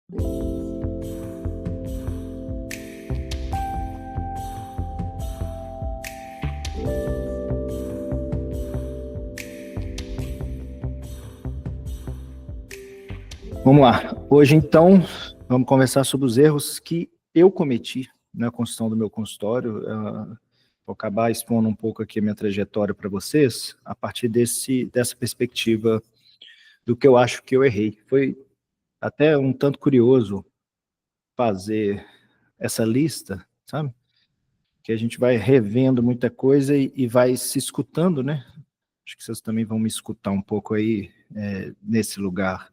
Vamos lá. Hoje, então, vamos conversar sobre os erros que eu cometi na construção do meu consultório. Vou acabar expondo um pouco aqui a minha trajetória para vocês, a partir dessa perspectiva do que eu acho que eu errei. Foi até um tanto curioso fazer essa lista, sabe? Que a gente vai revendo muita coisa e vai se escutando, né? Acho que vocês também vão me escutar um pouco aí, nesse lugar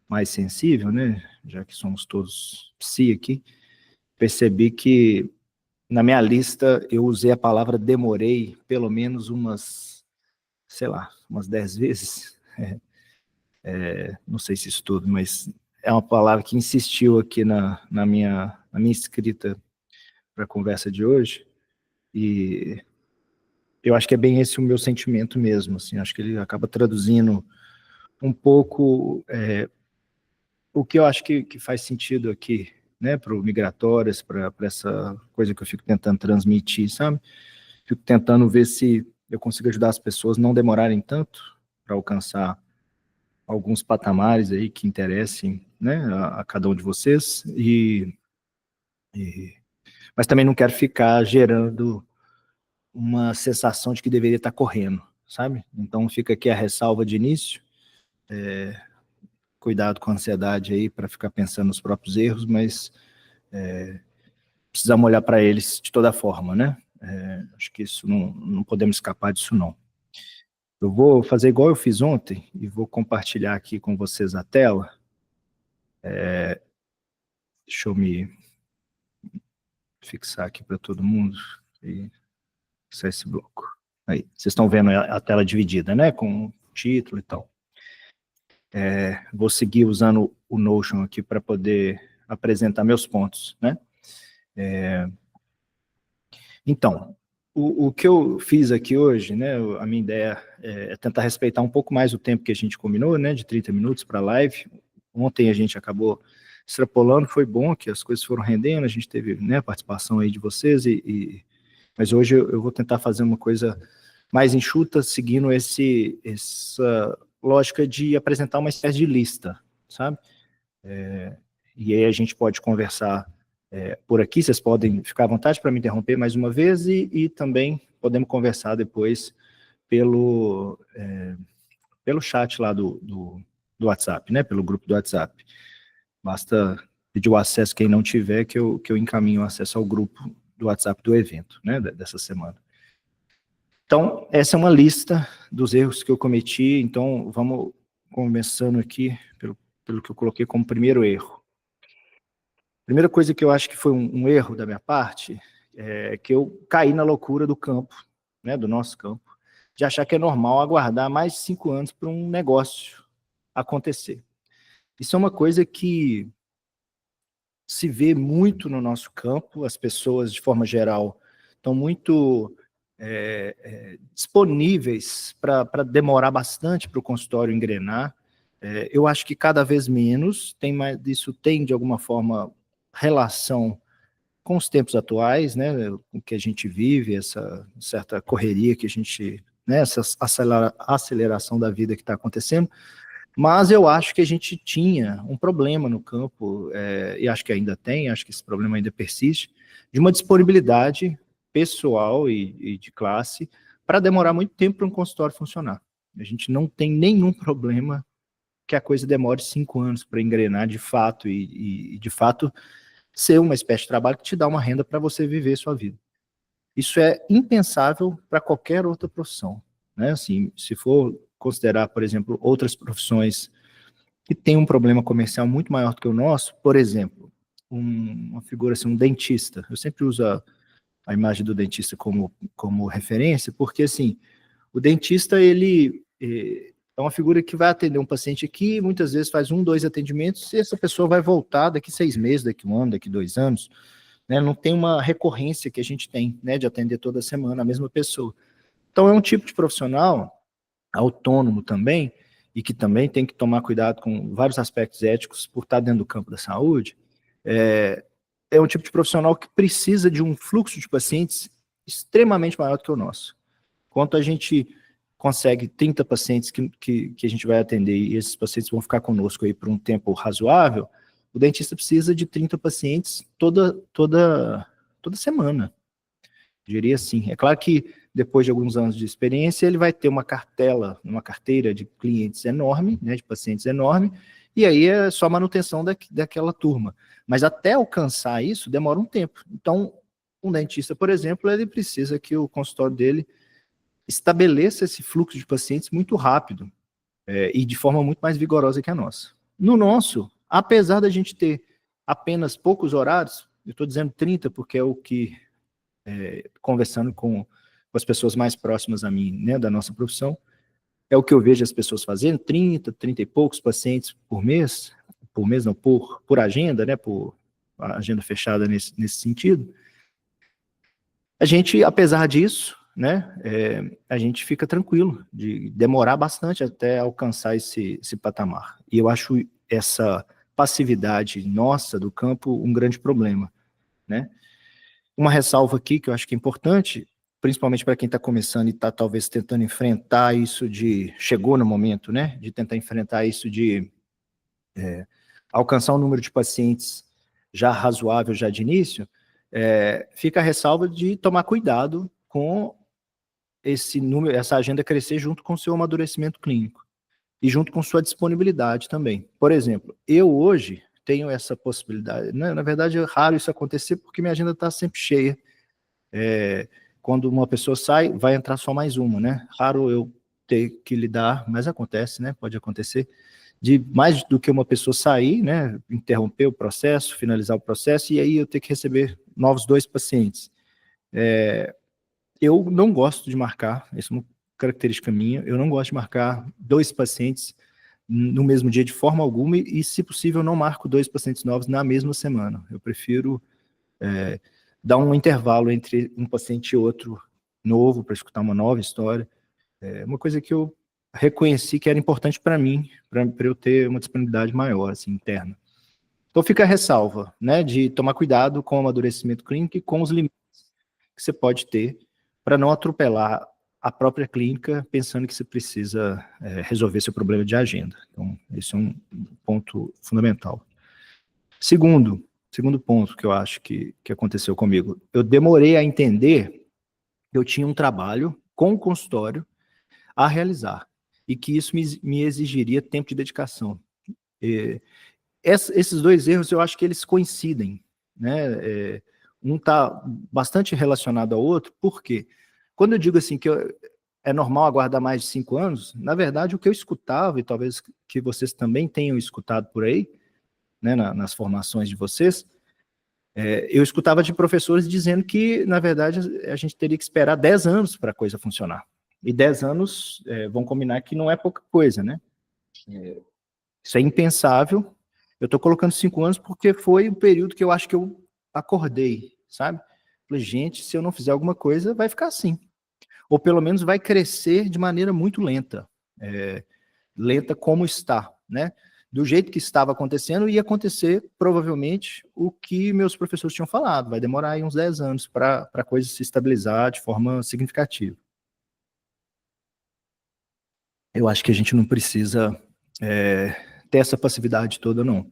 mais sensível, né? Já que somos todos psi aqui. Percebi que na minha lista eu usei a palavra demorei pelo menos umas, sei lá, umas 10 vezes. Não sei se isso tudo, mas é uma palavra que insistiu aqui na minha escrita para a conversa de hoje. E eu acho que é bem esse o meu sentimento mesmo, assim, acho que ele acaba traduzindo um pouco o que eu acho que faz sentido aqui, né, para o Migratórias, para essa coisa que eu fico tentando transmitir, sabe? Fico tentando ver se eu consigo ajudar as pessoas a não demorarem tanto para alcançar alguns patamares aí que interessem, né, a cada um de vocês, mas também não quero ficar gerando uma sensação de que deveria estar correndo, sabe? Então fica aqui a ressalva de início, cuidado com a ansiedade aí para ficar pensando nos próprios erros, mas precisamos olhar para eles de toda forma, né? Acho que isso não podemos escapar disso não. Eu vou fazer igual eu fiz ontem e vou compartilhar aqui com vocês a tela. Deixa eu me fixar aqui para todo mundo e fixar esse bloco. Aí, vocês estão vendo a tela dividida, né? Com o título e tal. Vou seguir usando o Notion aqui para poder apresentar meus pontos, né? Então, o que eu fiz aqui hoje, né? A minha ideia é tentar respeitar um pouco mais o tempo que a gente combinou, né? De 30 minutos para a live. Ontem a gente acabou extrapolando, foi bom que as coisas foram rendendo, a gente teve, né, a participação aí de vocês, mas hoje eu vou tentar fazer uma coisa mais enxuta, seguindo essa lógica de apresentar uma espécie de lista, sabe? E aí a gente pode conversar por aqui, vocês podem ficar à vontade para me interromper mais uma vez e também podemos conversar depois pelo chat lá do WhatsApp, né? Pelo grupo do WhatsApp. Basta pedir o acesso quem não tiver, que eu encaminho o acesso ao grupo do WhatsApp do evento, né? Dessa semana. Então, essa é uma lista dos erros que eu cometi, então vamos começando aqui pelo que eu coloquei como primeiro erro. Primeira coisa que eu acho que foi um erro da minha parte é que eu caí na loucura do campo, né, do nosso campo, de achar que é normal aguardar mais de 5 anos para um negócio acontecer. Isso é uma coisa que se vê muito no nosso campo, as pessoas, de forma geral, estão muito disponíveis para demorar bastante para o consultório engrenar. Eu acho que cada vez menos, isso tem, de alguma forma, relação com os tempos atuais, né, o que a gente vive, essa certa correria que a gente, né, essa aceleração da vida que está acontecendo, mas eu acho que a gente tinha um problema no campo, e acho que ainda tem, acho que esse problema ainda persiste, de uma disponibilidade pessoal e de classe para demorar muito tempo para um consultório funcionar. A gente não tem nenhum problema que a coisa demore 5 anos para engrenar de fato, e de fato ser uma espécie de trabalho que te dá uma renda para você viver sua vida. Isso é impensável para qualquer outra profissão, né? Assim, se for considerar, por exemplo, outras profissões que têm um problema comercial muito maior do que o nosso, por exemplo, uma figura assim, um dentista. Eu sempre uso a imagem do dentista como referência, porque assim, o dentista, ele é uma figura que vai atender um paciente aqui, muitas vezes faz 1, 2 atendimentos, e essa pessoa vai voltar daqui 6 meses, daqui 1 ano, daqui 2 anos, né? Não tem uma recorrência que a gente tem, né, de atender toda semana a mesma pessoa. Então é um tipo de profissional autônomo também, e que também tem que tomar cuidado com vários aspectos éticos por estar dentro do campo da saúde, é um tipo de profissional que precisa de um fluxo de pacientes extremamente maior do que o nosso. Quanto a gente consegue 30 pacientes que a gente vai atender e esses pacientes vão ficar conosco aí por um tempo razoável, o dentista precisa de 30 pacientes toda semana, diria assim. É claro que depois de alguns anos de experiência, ele vai ter uma carteira de clientes enorme, né, de pacientes enorme, e aí é só manutenção daquela turma. Mas até alcançar isso, demora um tempo. Então, um dentista, por exemplo, ele precisa que o consultório dele estabeleça esse fluxo de pacientes muito rápido e de forma muito mais vigorosa que a nossa. No nosso, apesar da gente ter apenas poucos horários, eu estou dizendo 30 porque é o que, conversando com as pessoas mais próximas a mim, né, da nossa profissão, é o que eu vejo as pessoas fazendo, 30 e poucos pacientes por mês não, por agenda, né, por agenda fechada nesse sentido. A gente, apesar disso, né, a gente fica tranquilo de demorar bastante até alcançar esse patamar. E eu acho essa passividade nossa do campo um grande problema, né? Uma ressalva aqui que eu acho que é importante, principalmente para quem está começando e está talvez tentando enfrentar isso chegou no momento, né, de tentar enfrentar isso de alcançar um número de pacientes já razoável já de início, fica a ressalva de tomar cuidado com esse número, essa agenda crescer junto com o seu amadurecimento clínico e junto com sua disponibilidade também. Por exemplo, eu hoje tenho essa possibilidade, né? Na verdade é raro isso acontecer porque minha agenda está sempre cheia. Quando uma pessoa sai, vai entrar só mais uma, né? Raro eu ter que lidar, mas acontece, né? Pode acontecer, de mais do que uma pessoa sair, né? Interromper o processo, finalizar o processo, e aí eu ter que receber novos 2 pacientes. Eu não gosto de marcar, isso é uma característica minha, eu não gosto de marcar 2 pacientes no mesmo dia de forma alguma, e se possível não marco 2 pacientes novos na mesma semana. Eu prefiro dar um intervalo entre um paciente e outro novo, para escutar uma nova história. É uma coisa que eu reconheci que era importante para mim, para eu ter uma disponibilidade maior, assim, interna. Então fica a ressalva, né, de tomar cuidado com o amadurecimento clínico e com os limites que você pode ter para não atropelar a própria clínica pensando que você precisa resolver seu problema de agenda. Então, esse é um ponto fundamental. Segundo ponto que eu acho que aconteceu comigo, eu demorei a entender que eu tinha um trabalho com o consultório a realizar e que isso me exigiria tempo de dedicação. Esses 2 erros, eu acho que eles coincidem, né? Um está bastante relacionado ao outro, porque quando eu digo assim que é normal aguardar mais de 5 anos, na verdade o que eu escutava, e talvez que vocês também tenham escutado por aí, né, nas formações de vocês, eu escutava de professores dizendo que, na verdade, a gente teria que esperar 10 anos para a coisa funcionar. E 10 anos, vão combinar que não é pouca coisa, né? Isso é impensável. Eu estou colocando 5 anos porque foi o período que eu acho que eu acordei, sabe? Falei, gente, se eu não fizer alguma coisa, vai ficar assim. Ou pelo menos vai crescer de maneira muito lenta. Lenta como está, né? Do jeito que estava acontecendo, ia acontecer provavelmente o que meus professores tinham falado. Vai demorar aí uns 10 anos para a coisa se estabilizar de forma significativa. Eu acho que a gente não precisa ter essa passividade toda, não.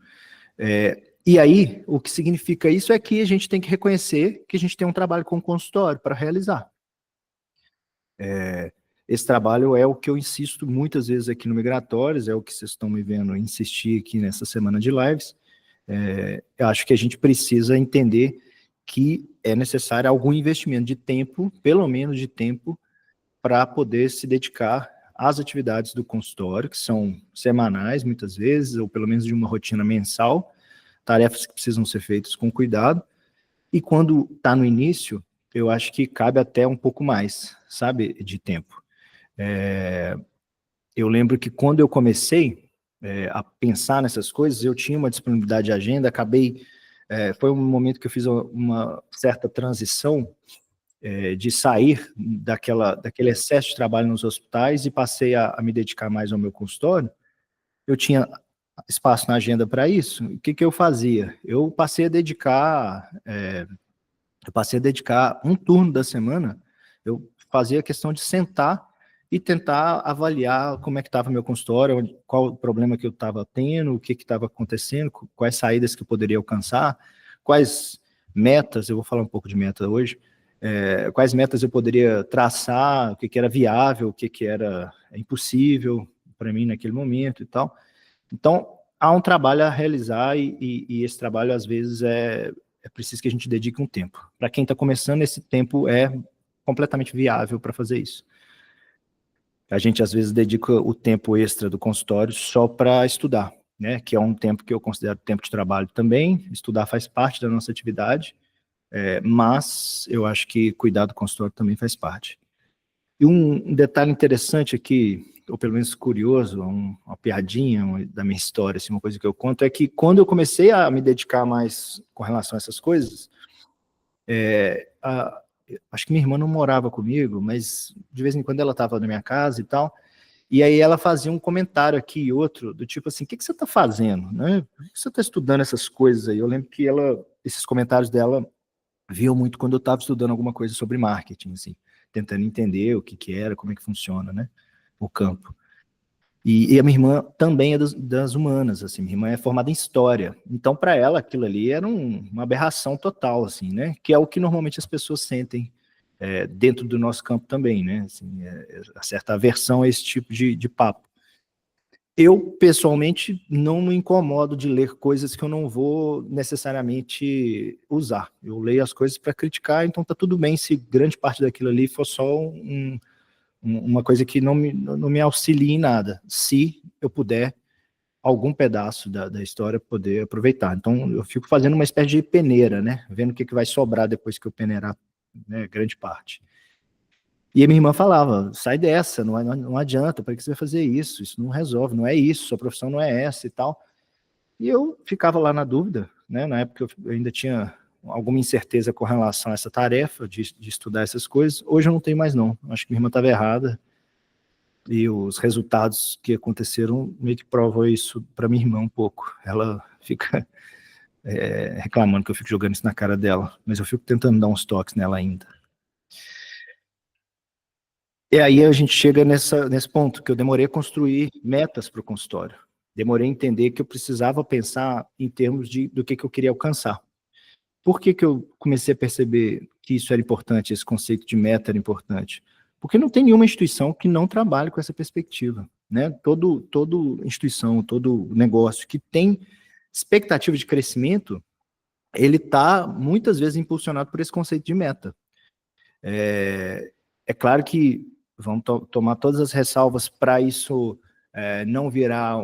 E aí, o que significa isso é que a gente tem que reconhecer que a gente tem um trabalho com o consultório para realizar. Esse trabalho é o que eu insisto muitas vezes aqui no Migratórios, é o que vocês estão me vendo insistir aqui nessa semana de lives. Eu acho que a gente precisa entender que é necessário algum investimento de tempo, pelo menos de tempo, para poder se dedicar às atividades do consultório, que são semanais muitas vezes, ou pelo menos de uma rotina mensal, tarefas que precisam ser feitas com cuidado, e quando está no início, eu acho que cabe até um pouco mais, sabe, de tempo. Eu lembro que quando eu comecei a pensar nessas coisas, eu tinha uma disponibilidade de agenda, foi um momento que eu fiz uma certa transição de sair daquele excesso de trabalho nos hospitais e passei a me dedicar mais ao meu consultório, eu tinha espaço na agenda para isso. O que eu fazia? Eu passei a dedicar um turno da semana, eu fazia questão de sentar e tentar avaliar como é que estava meu consultório, qual o problema que eu estava tendo, o que estava acontecendo, quais saídas que eu poderia alcançar, quais metas, eu vou falar um pouco de meta hoje, quais metas eu poderia traçar, o que era viável, o que era impossível para mim naquele momento e tal. Então, há um trabalho a realizar e esse trabalho, às vezes, é preciso que a gente dedique um tempo. Para quem está começando, esse tempo é completamente viável para fazer isso. A gente, às vezes, dedica o tempo extra do consultório só para estudar, né? Que é um tempo que eu considero tempo de trabalho também. Estudar faz parte da nossa atividade, mas eu acho que cuidar do consultório também faz parte. E um detalhe interessante aqui, ou pelo menos curioso, uma piadinha da minha história, assim, uma coisa que eu conto, é que quando eu comecei a me dedicar mais com relação a essas coisas, acho que minha irmã não morava comigo, mas de vez em quando ela estava na minha casa e tal, e aí ela fazia um comentário aqui e outro, do tipo assim, o que você está fazendo? Né? Por que você está estudando essas coisas aí? Eu lembro que esses comentários dela viam muito quando eu estava estudando alguma coisa sobre marketing, assim, tentando entender o que era, como é que funciona, né, o campo. E a minha irmã também é das humanas, assim, minha irmã é formada em história, então para ela aquilo ali era uma aberração total, assim, né, que é o que normalmente as pessoas sentem dentro do nosso campo também, né, assim, certa aversão a esse tipo de papo. Eu, pessoalmente, não me incomodo de ler coisas que eu não vou necessariamente usar. Eu leio as coisas para criticar, então tá tudo bem se grande parte daquilo ali for só uma coisa que não me auxilie em nada, se eu puder, algum pedaço da história, poder aproveitar. Então, eu fico fazendo uma espécie de peneira, né? Vendo o que vai sobrar depois que eu peneirar, né, grande parte. E a minha irmã falava, sai dessa, não adianta, para que você vai fazer isso? Isso não resolve, não é isso, sua profissão não é essa e tal. E eu ficava lá na dúvida, né? Na época eu ainda tinha alguma incerteza com relação a essa tarefa de estudar essas coisas. Hoje eu não tenho mais não, acho que minha irmã estava errada e os resultados que aconteceram meio que provam isso para minha irmã um pouco. Ela fica reclamando que eu fico jogando isso na cara dela, mas eu fico tentando dar uns toques nela ainda. E aí a gente chega nesse ponto, que eu demorei a construir metas para o consultório. Demorei a entender que eu precisava pensar em termos do que eu queria alcançar. Por que eu comecei a perceber que isso era importante, esse conceito de meta era importante? Porque não tem nenhuma instituição que não trabalhe com essa perspectiva, né? Todo instituição, todo negócio que tem expectativa de crescimento, ele está muitas vezes impulsionado por esse conceito de meta. É claro que vamos tomar todas as ressalvas para isso não virar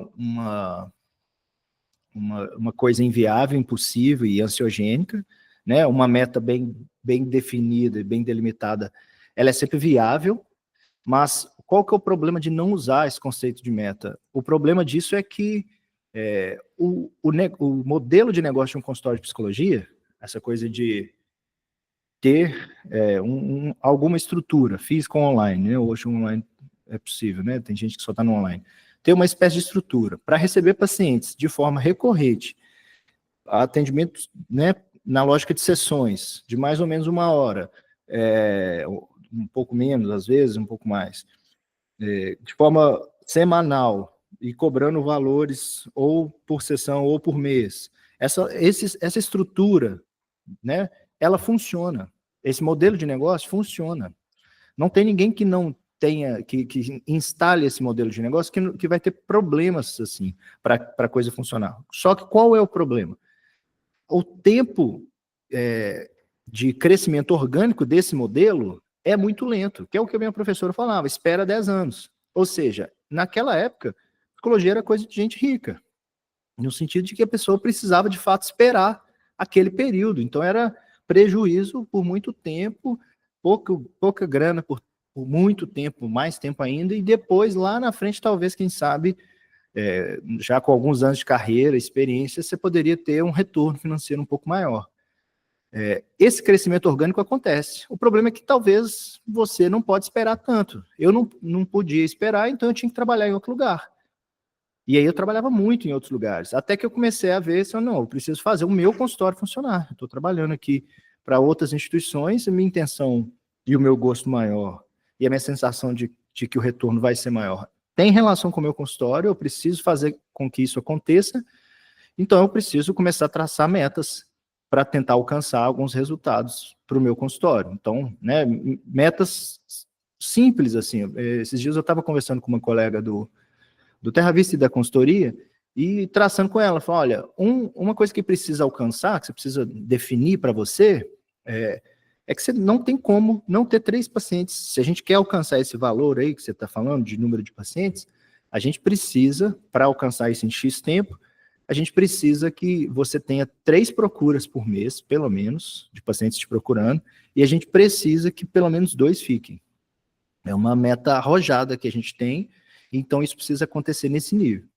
uma coisa inviável, impossível e ansiogênica, né? Uma meta bem definida e bem delimitada, ela é sempre viável, mas qual que é o problema de não usar esse conceito de meta? O problema disso é que o modelo de negócio de um consultório de psicologia, essa coisa de ter alguma estrutura física ou online, né? Hoje o online é possível, né? Tem gente que só está no online. Ter uma espécie de estrutura para receber pacientes de forma recorrente, atendimentos, né, na lógica de sessões, de mais ou menos 1 hora, um pouco menos, às vezes, um pouco mais, de forma semanal e cobrando valores ou por sessão ou por mês. Essa estrutura, né, ela funciona. Esse modelo de negócio funciona. Não tem ninguém que não tenha, que instale esse modelo de negócio que vai ter problemas assim para a coisa funcionar. Só que qual é o problema? O tempo de crescimento orgânico desse modelo é muito lento, que é o que a minha professora falava, espera 10 anos. Ou seja, naquela época, psicologia era coisa de gente rica, no sentido de que a pessoa precisava de fato esperar aquele período. Então era prejuízo por muito tempo, pouca grana por muito tempo, mais tempo ainda, e depois lá na frente, talvez, quem sabe, já com alguns anos de carreira, experiência, você poderia ter um retorno financeiro um pouco maior. Esse crescimento orgânico acontece. O problema é que talvez você não pode esperar tanto. Eu não podia esperar, então eu tinha que trabalhar em outro lugar. E aí eu trabalhava muito em outros lugares, até que eu comecei a ver, não, eu preciso fazer o meu consultório funcionar. Eu estou trabalhando aqui para outras instituições, a minha intenção e o meu gosto maior, e a minha sensação de que o retorno vai ser maior, tem relação com o meu consultório, eu preciso fazer com que isso aconteça, então eu preciso começar a traçar metas para tentar alcançar alguns resultados para o meu consultório. Então, né, metas simples, assim. Esses dias eu estava conversando com uma colega do Terra Vista e da consultoria, e traçando com ela, falando, olha, uma coisa que precisa alcançar, que você precisa definir para você, é que você não tem como não ter 3 pacientes. Se a gente quer alcançar esse valor aí que você está falando, de número de pacientes, a gente precisa, para alcançar isso em X tempo, a gente precisa que você tenha 3 procuras por mês, pelo menos, de pacientes te procurando, e a gente precisa que pelo menos 2 fiquem. É uma meta arrojada que a gente tem, então isso precisa acontecer nesse nível.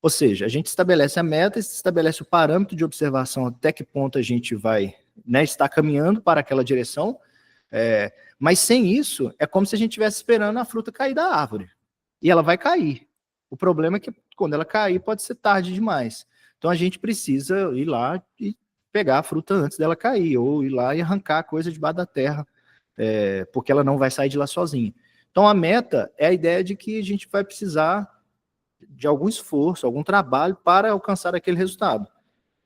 Ou seja, a gente estabelece a meta, estabelece o parâmetro de observação até que ponto a gente vai, né, estar caminhando para aquela direção, mas sem isso, é como se a gente estivesse esperando a fruta cair da árvore. E ela vai cair. O problema é que quando ela cair, pode ser tarde demais. Então a gente precisa ir lá e pegar a fruta antes dela cair, ou ir lá e arrancar a coisa debaixo da terra, porque ela não vai sair de lá sozinha. Então a meta é a ideia de que a gente vai precisar de algum esforço, algum trabalho para alcançar aquele resultado.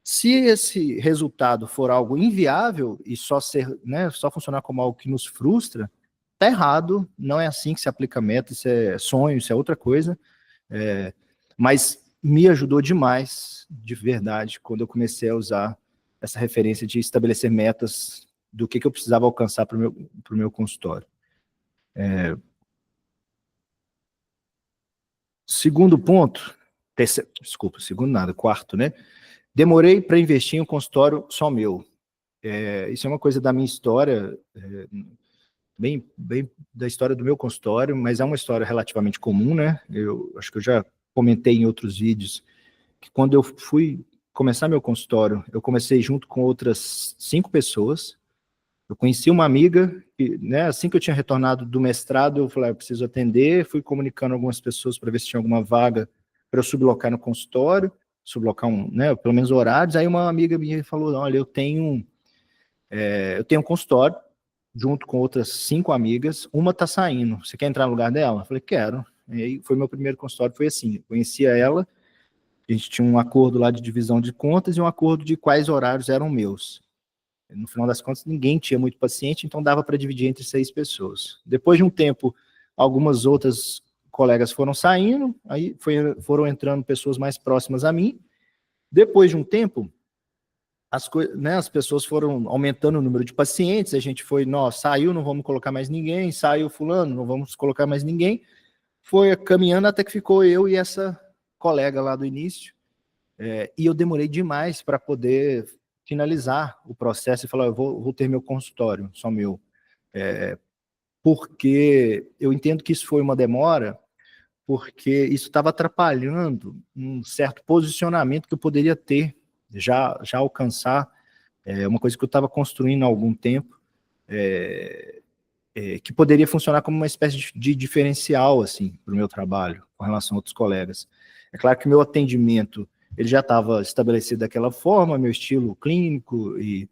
Se esse resultado for algo inviável e só ser, né, só funcionar como algo que nos frustra, tá errado, não é assim que se aplica meta, isso é sonho, isso é outra coisa, mas me ajudou demais, de verdade, quando eu comecei a usar essa referência de estabelecer metas do que eu precisava alcançar para o meu consultório. Segundo ponto, segundo nada, quarto, né? Demorei para investir em um consultório só meu. Isso é uma coisa da minha história, bem da história do meu consultório, mas é uma história relativamente comum, né? Eu acho que eu já comentei em outros vídeos que quando eu fui começar meu consultório, eu comecei junto com outras 5 pessoas. Eu conheci uma amiga, que, né, assim que eu tinha retornado do mestrado, eu falei, eu preciso atender, fui comunicando algumas pessoas para ver se tinha alguma vaga para eu sublocar no consultório, sublocar né, pelo menos horários. Aí uma amiga minha falou, olha, eu tenho um consultório, junto com outras 5 amigas, uma tá saindo, você quer entrar no lugar dela? Eu falei, quero. E aí foi meu primeiro consultório, foi assim, eu conhecia ela, a gente tinha um acordo lá de divisão de contas e um acordo de quais horários eram meus. No final das contas, ninguém tinha muito paciente, então dava para dividir entre 6 pessoas. Depois de um tempo, algumas outras colegas foram saindo, aí foram entrando pessoas mais próximas a mim. Depois de um tempo, as pessoas foram aumentando o número de pacientes, a gente foi, saiu, não vamos colocar mais ninguém, saiu fulano, não vamos colocar mais ninguém. Foi caminhando até que ficou eu e essa colega lá do início, e eu demorei demais para poder finalizar o processo e falar, eu vou ter meu consultório, só meu. Porque eu entendo que isso foi uma demora, porque isso estava atrapalhando um certo posicionamento que eu poderia ter, já alcançar, uma coisa que eu estava construindo há algum tempo, que poderia funcionar como uma espécie de diferencial, assim, para o meu trabalho, com relação a outros colegas. É claro que o meu atendimento, ele já estava estabelecido daquela forma, meu estilo clínico e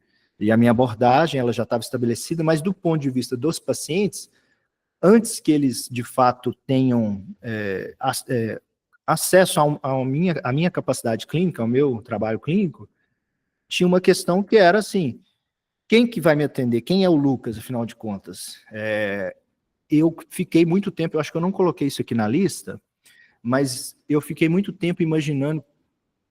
a minha abordagem, ela já estava estabelecida, mas do ponto de vista dos pacientes, antes que eles, de fato, tenham acesso à minha capacidade clínica, ao meu trabalho clínico, tinha uma questão que era assim, quem que vai me atender? Quem é o Lucas, afinal de contas? Eu fiquei muito tempo, eu acho que eu não coloquei isso aqui na lista, mas eu fiquei muito tempo imaginando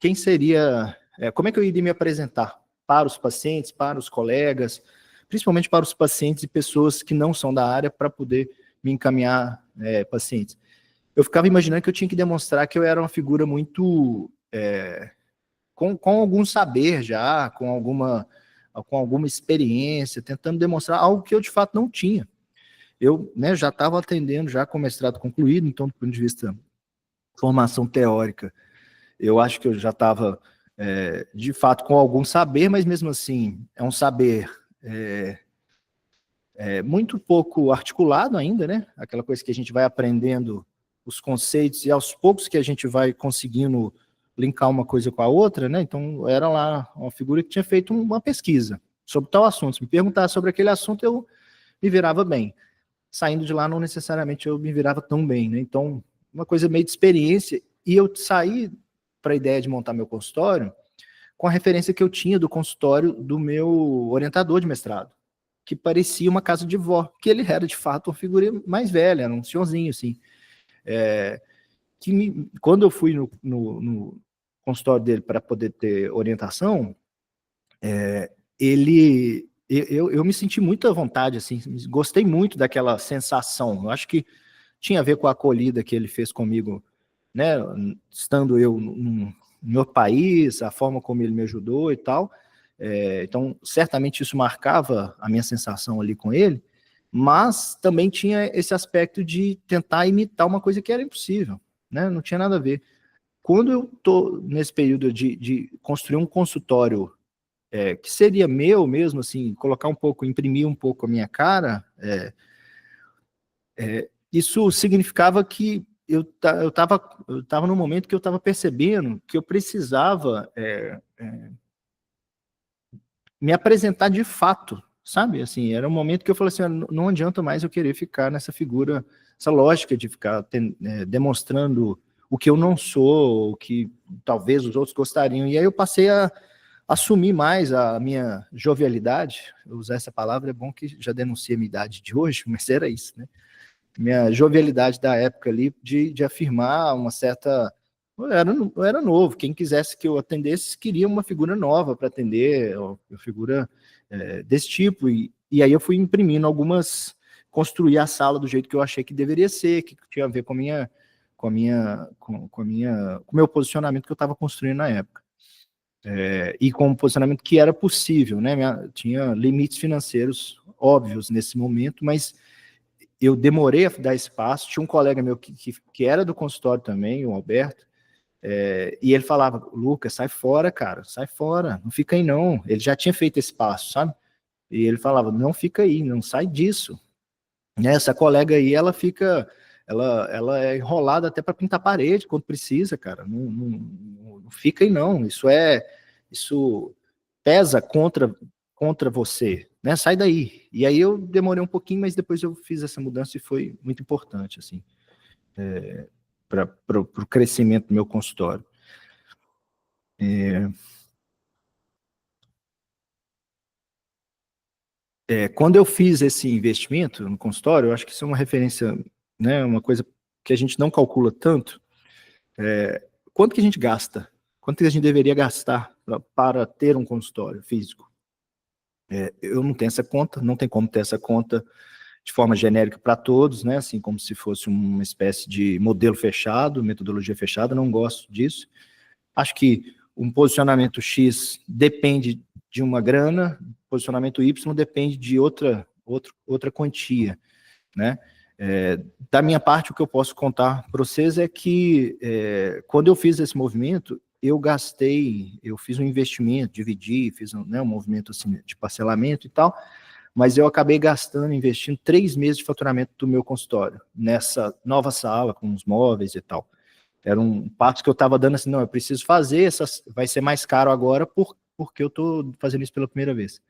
quem seria, como é que eu iria me apresentar para os pacientes, para os colegas, principalmente para os pacientes e pessoas que não são da área para poder me encaminhar pacientes. Eu ficava imaginando que eu tinha que demonstrar que eu era uma figura muito, com algum saber já, com alguma experiência, tentando demonstrar algo que eu de fato não tinha. Eu, né, já estava atendendo, já com mestrado concluído, então do ponto de vista de formação teórica, eu acho que eu já estava de fato com algum saber, mas mesmo assim é um saber muito pouco articulado ainda, né? Aquela coisa que a gente vai aprendendo os conceitos e aos poucos que a gente vai conseguindo linkar uma coisa com a outra, né? Então era lá uma figura que tinha feito uma pesquisa sobre tal assunto. Se me perguntar sobre aquele assunto, eu me virava bem. Saindo de lá, não necessariamente eu me virava tão bem, né? Então, uma coisa meio de experiência. E eu saí para a ideia de montar meu consultório com a referência que eu tinha do consultório do meu orientador de mestrado, que parecia uma casa de vó, que ele era, de fato, uma figura mais velha, era um senhorzinho, assim. Quando eu fui no consultório dele para poder ter orientação, eu me senti muito à vontade, assim, gostei muito daquela sensação. Eu acho que tinha a ver com a acolhida que ele fez comigo, né, estando eu no meu país, a forma como ele me ajudou e tal. Então, certamente isso marcava a minha sensação ali com ele, mas também tinha esse aspecto de tentar imitar uma coisa que era impossível, né? Não tinha nada a ver. Quando eu estou nesse período de construir um consultório que seria meu mesmo, assim, colocar um pouco, imprimir um pouco a minha cara, isso significava que eu tava num momento que eu estava percebendo que eu precisava me apresentar de fato, sabe? Assim, era um momento que eu falei assim, não adianta mais eu querer ficar nessa figura, essa lógica de ficar demonstrando o que eu não sou, o que talvez os outros gostariam. E aí eu passei a assumir mais a minha jovialidade, usar essa palavra é bom que já denuncia a minha idade de hoje, mas era isso, né? Minha jovialidade da época ali de afirmar uma certa. Eu era novo, quem quisesse que eu atendesse queria uma figura nova para atender, uma figura desse tipo, e aí eu fui imprimindo algumas, construir a sala do jeito que eu achei que deveria ser, que tinha a ver com o meu posicionamento que eu estava construindo na época. E com um posicionamento que era possível, né? Tinha limites financeiros óbvios nesse momento, mas eu demorei a dar espaço. Tinha um colega meu que era do consultório também, o Alberto, e ele falava, Lucas, sai fora, cara, sai fora, não fica aí não. Ele já tinha feito esse passo, sabe? E ele falava, não fica aí, não sai disso. Essa colega aí, ela é enrolada até para pintar parede quando precisa, cara. Não fica aí não. Isso pesa contra você, né? Sai daí. E aí eu demorei um pouquinho, mas depois eu fiz essa mudança e foi muito importante, assim, para o crescimento do meu consultório. Quando eu fiz esse investimento no consultório, eu acho que isso é uma referência, né? Uma coisa que a gente não calcula tanto. Quanto que a gente gasta? Quanto que a gente deveria gastar para ter um consultório físico? Eu não tenho essa conta, não tem como ter essa conta de forma genérica para todos, né? Assim como se fosse uma espécie de modelo fechado, metodologia fechada, não gosto disso. Acho que um posicionamento X depende de uma grana, posicionamento Y depende de outra quantia, né? Da minha parte, o que eu posso contar para vocês é que quando eu fiz esse movimento, eu fiz um investimento, dividi, fiz um movimento assim, de parcelamento e tal, mas eu acabei investindo 3 meses de faturamento do meu consultório, nessa nova sala, com os móveis e tal. Era um passo que eu estava dando assim, não, eu preciso fazer, vai ser mais caro agora porque eu estou fazendo isso pela primeira vez.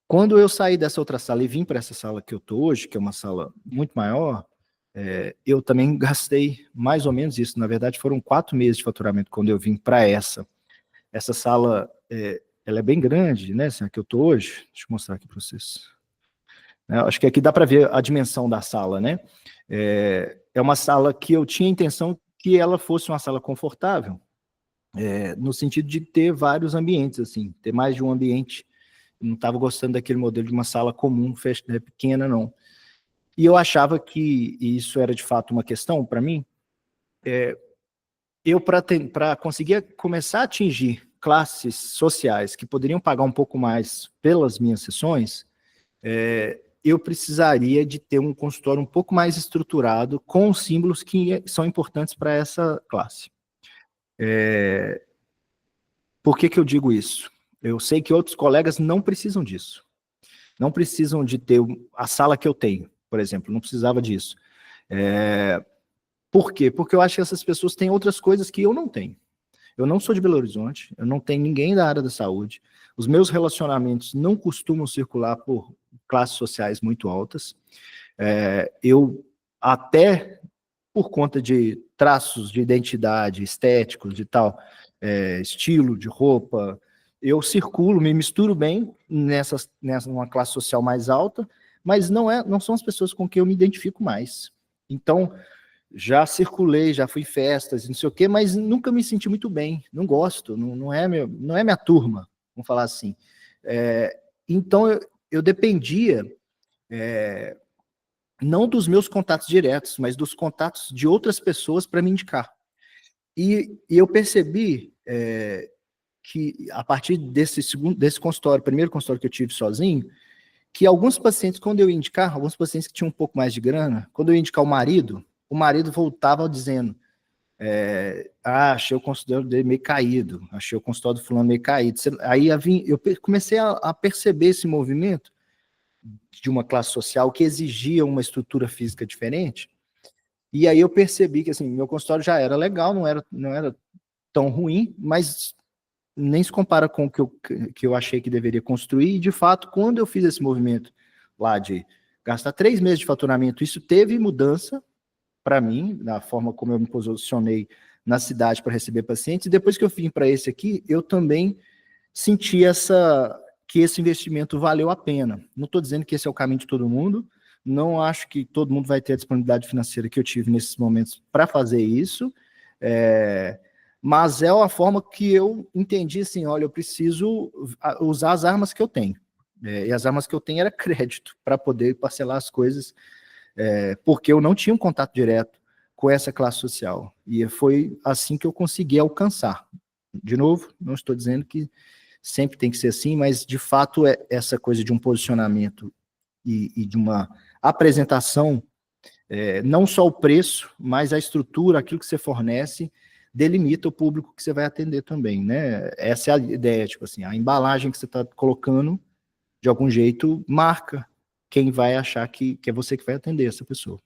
Quando eu saí dessa outra sala e vim para essa sala que eu estou hoje, que é uma sala muito maior, eu também gastei mais ou menos isso. Na verdade, foram 4 meses de faturamento quando eu vim para essa. Essa sala, ela é bem grande, né? Essa que eu estou hoje. Deixa eu mostrar aqui para vocês. Acho que aqui dá para ver a dimensão da sala, né? É uma sala que eu tinha a intenção que ela fosse uma sala confortável, no sentido de ter vários ambientes, assim, ter mais de um ambiente. Não estava gostando daquele modelo de uma sala comum, pequena, não. E eu achava que isso era de fato uma questão para mim. Eu, para conseguir começar a atingir classes sociais que poderiam pagar um pouco mais pelas minhas sessões, eu precisaria de ter um consultório um pouco mais estruturado, com os símbolos que são importantes para essa classe. Por que eu digo isso? Eu sei que outros colegas não precisam disso. Não precisam de ter a sala que eu tenho, por exemplo, não precisava disso. Por quê? Porque eu acho que essas pessoas têm outras coisas que eu não tenho. Eu não sou de Belo Horizonte, eu não tenho ninguém da área da saúde, os meus relacionamentos não costumam circular por classes sociais muito altas. Eu, até por conta de traços de identidade, estéticos e tal, estilo de roupa, eu circulo, me misturo bem numa classe social mais alta, mas não são as pessoas com quem eu me identifico mais. Então, já circulei, já fui em festas, não sei o quê, mas nunca me senti muito bem, não gosto, não é minha turma, vamos falar assim. Então, eu dependia, não dos meus contatos diretos, mas dos contatos de outras pessoas para me indicar. E eu percebi que, a partir desse consultório, primeiro consultório que eu tive sozinho, que alguns pacientes, quando eu ia indicar, alguns pacientes que tinham um pouco mais de grana, quando eu ia indicar o marido voltava dizendo, achei o consultório dele meio caído, achei o consultório do fulano meio caído. Aí eu comecei a perceber esse movimento de uma classe social que exigia uma estrutura física diferente, e aí eu percebi que, assim, meu consultório já era legal, não era tão ruim, mas nem se compara com o que eu achei que deveria construir, e de fato, quando eu fiz esse movimento lá de gastar 3 meses de faturamento, isso teve mudança para mim, na forma como eu me posicionei na cidade para receber pacientes, e depois que eu vim para esse aqui, eu também senti que esse investimento valeu a pena. Não estou dizendo que esse é o caminho de todo mundo, não acho que todo mundo vai ter a disponibilidade financeira que eu tive nesses momentos para fazer isso, mas é uma forma que eu entendi assim, olha, eu preciso usar as armas que eu tenho. E as armas que eu tenho era crédito para poder parcelar as coisas, porque eu não tinha um contato direto com essa classe social. E foi assim que eu consegui alcançar. De novo, não estou dizendo que sempre tem que ser assim, mas de fato essa coisa de um posicionamento e de uma apresentação, não só o preço, mas a estrutura, aquilo que você fornece, delimita o público que você vai atender também, né? Essa é a ideia, tipo assim, a embalagem que você está colocando, de algum jeito, marca quem vai achar que é você que vai atender essa pessoa.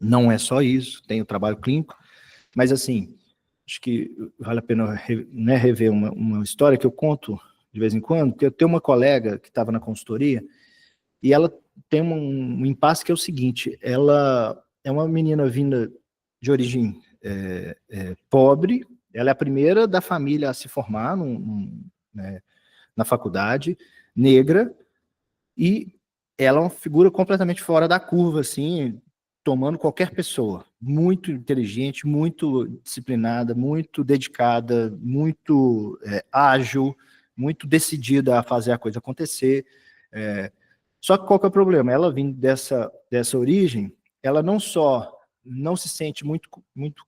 Não é só isso, tem o trabalho clínico, mas assim, acho que vale a pena rever uma história que eu conto de vez em quando, porque eu tenho uma colega que estava na consultoria, e ela tem um impasse que é o seguinte, ela é uma menina vinda de origem pobre, ela é a primeira da família a se formar na faculdade, negra, e ela é uma figura completamente fora da curva, assim, tomando qualquer pessoa. Muito inteligente, muito disciplinada, muito dedicada, muito ágil, muito decidida a fazer a coisa acontecer. Só que qual que é o problema? Ela vindo dessa origem, ela não só não se sente muito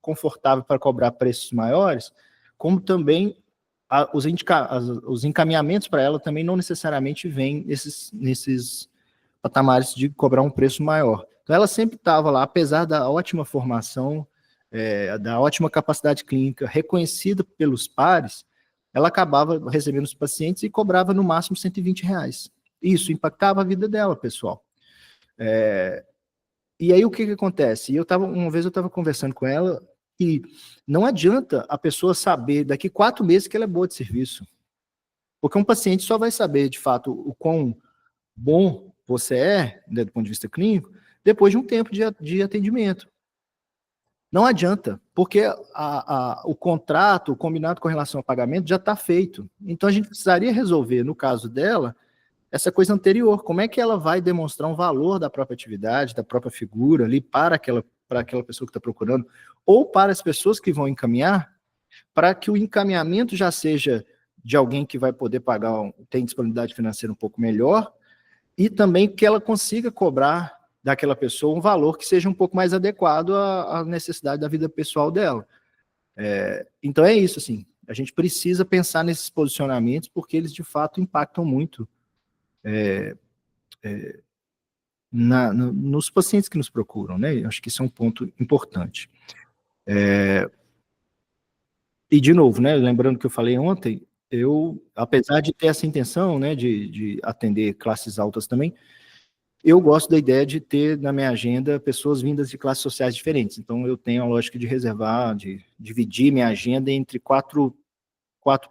confortável para cobrar preços maiores, como também os encaminhamentos para ela também não necessariamente vêm nesses patamares de cobrar um preço maior. Então ela sempre estava lá, apesar da ótima formação, da ótima capacidade clínica, reconhecida pelos pares, ela acabava recebendo os pacientes e cobrava no máximo R$ 120. Isso impactava a vida dela, pessoal. E aí o que acontece? Uma vez eu estava conversando com ela, e não adianta a pessoa saber daqui 4 meses que ela é boa de serviço. Porque um paciente só vai saber, de fato, o quão bom você é, né, do ponto de vista clínico, depois de um tempo de atendimento. Não adianta, porque o contrato, o combinado com relação ao pagamento já está feito. Então a gente precisaria resolver, no caso dela, essa coisa anterior. Como é que ela vai demonstrar um valor da própria atividade, da própria figura ali para aquela pessoa que está procurando, ou para as pessoas que vão encaminhar, para que o encaminhamento já seja de alguém que vai poder pagar, tem disponibilidade financeira um pouco melhor, e também que ela consiga cobrar daquela pessoa um valor que seja um pouco mais adequado à necessidade da vida pessoal dela. Então é isso, assim, a gente precisa pensar nesses posicionamentos, porque eles de fato impactam muito nos pacientes que nos procuram, né? Eu acho que isso é um ponto importante. E de novo, né, lembrando que eu falei ontem, eu, apesar de ter essa intenção, né, de atender classes altas também, eu gosto da ideia de ter na minha agenda pessoas vindas de classes sociais diferentes. Então, eu tenho a lógica de reservar, de dividir minha agenda entre quatro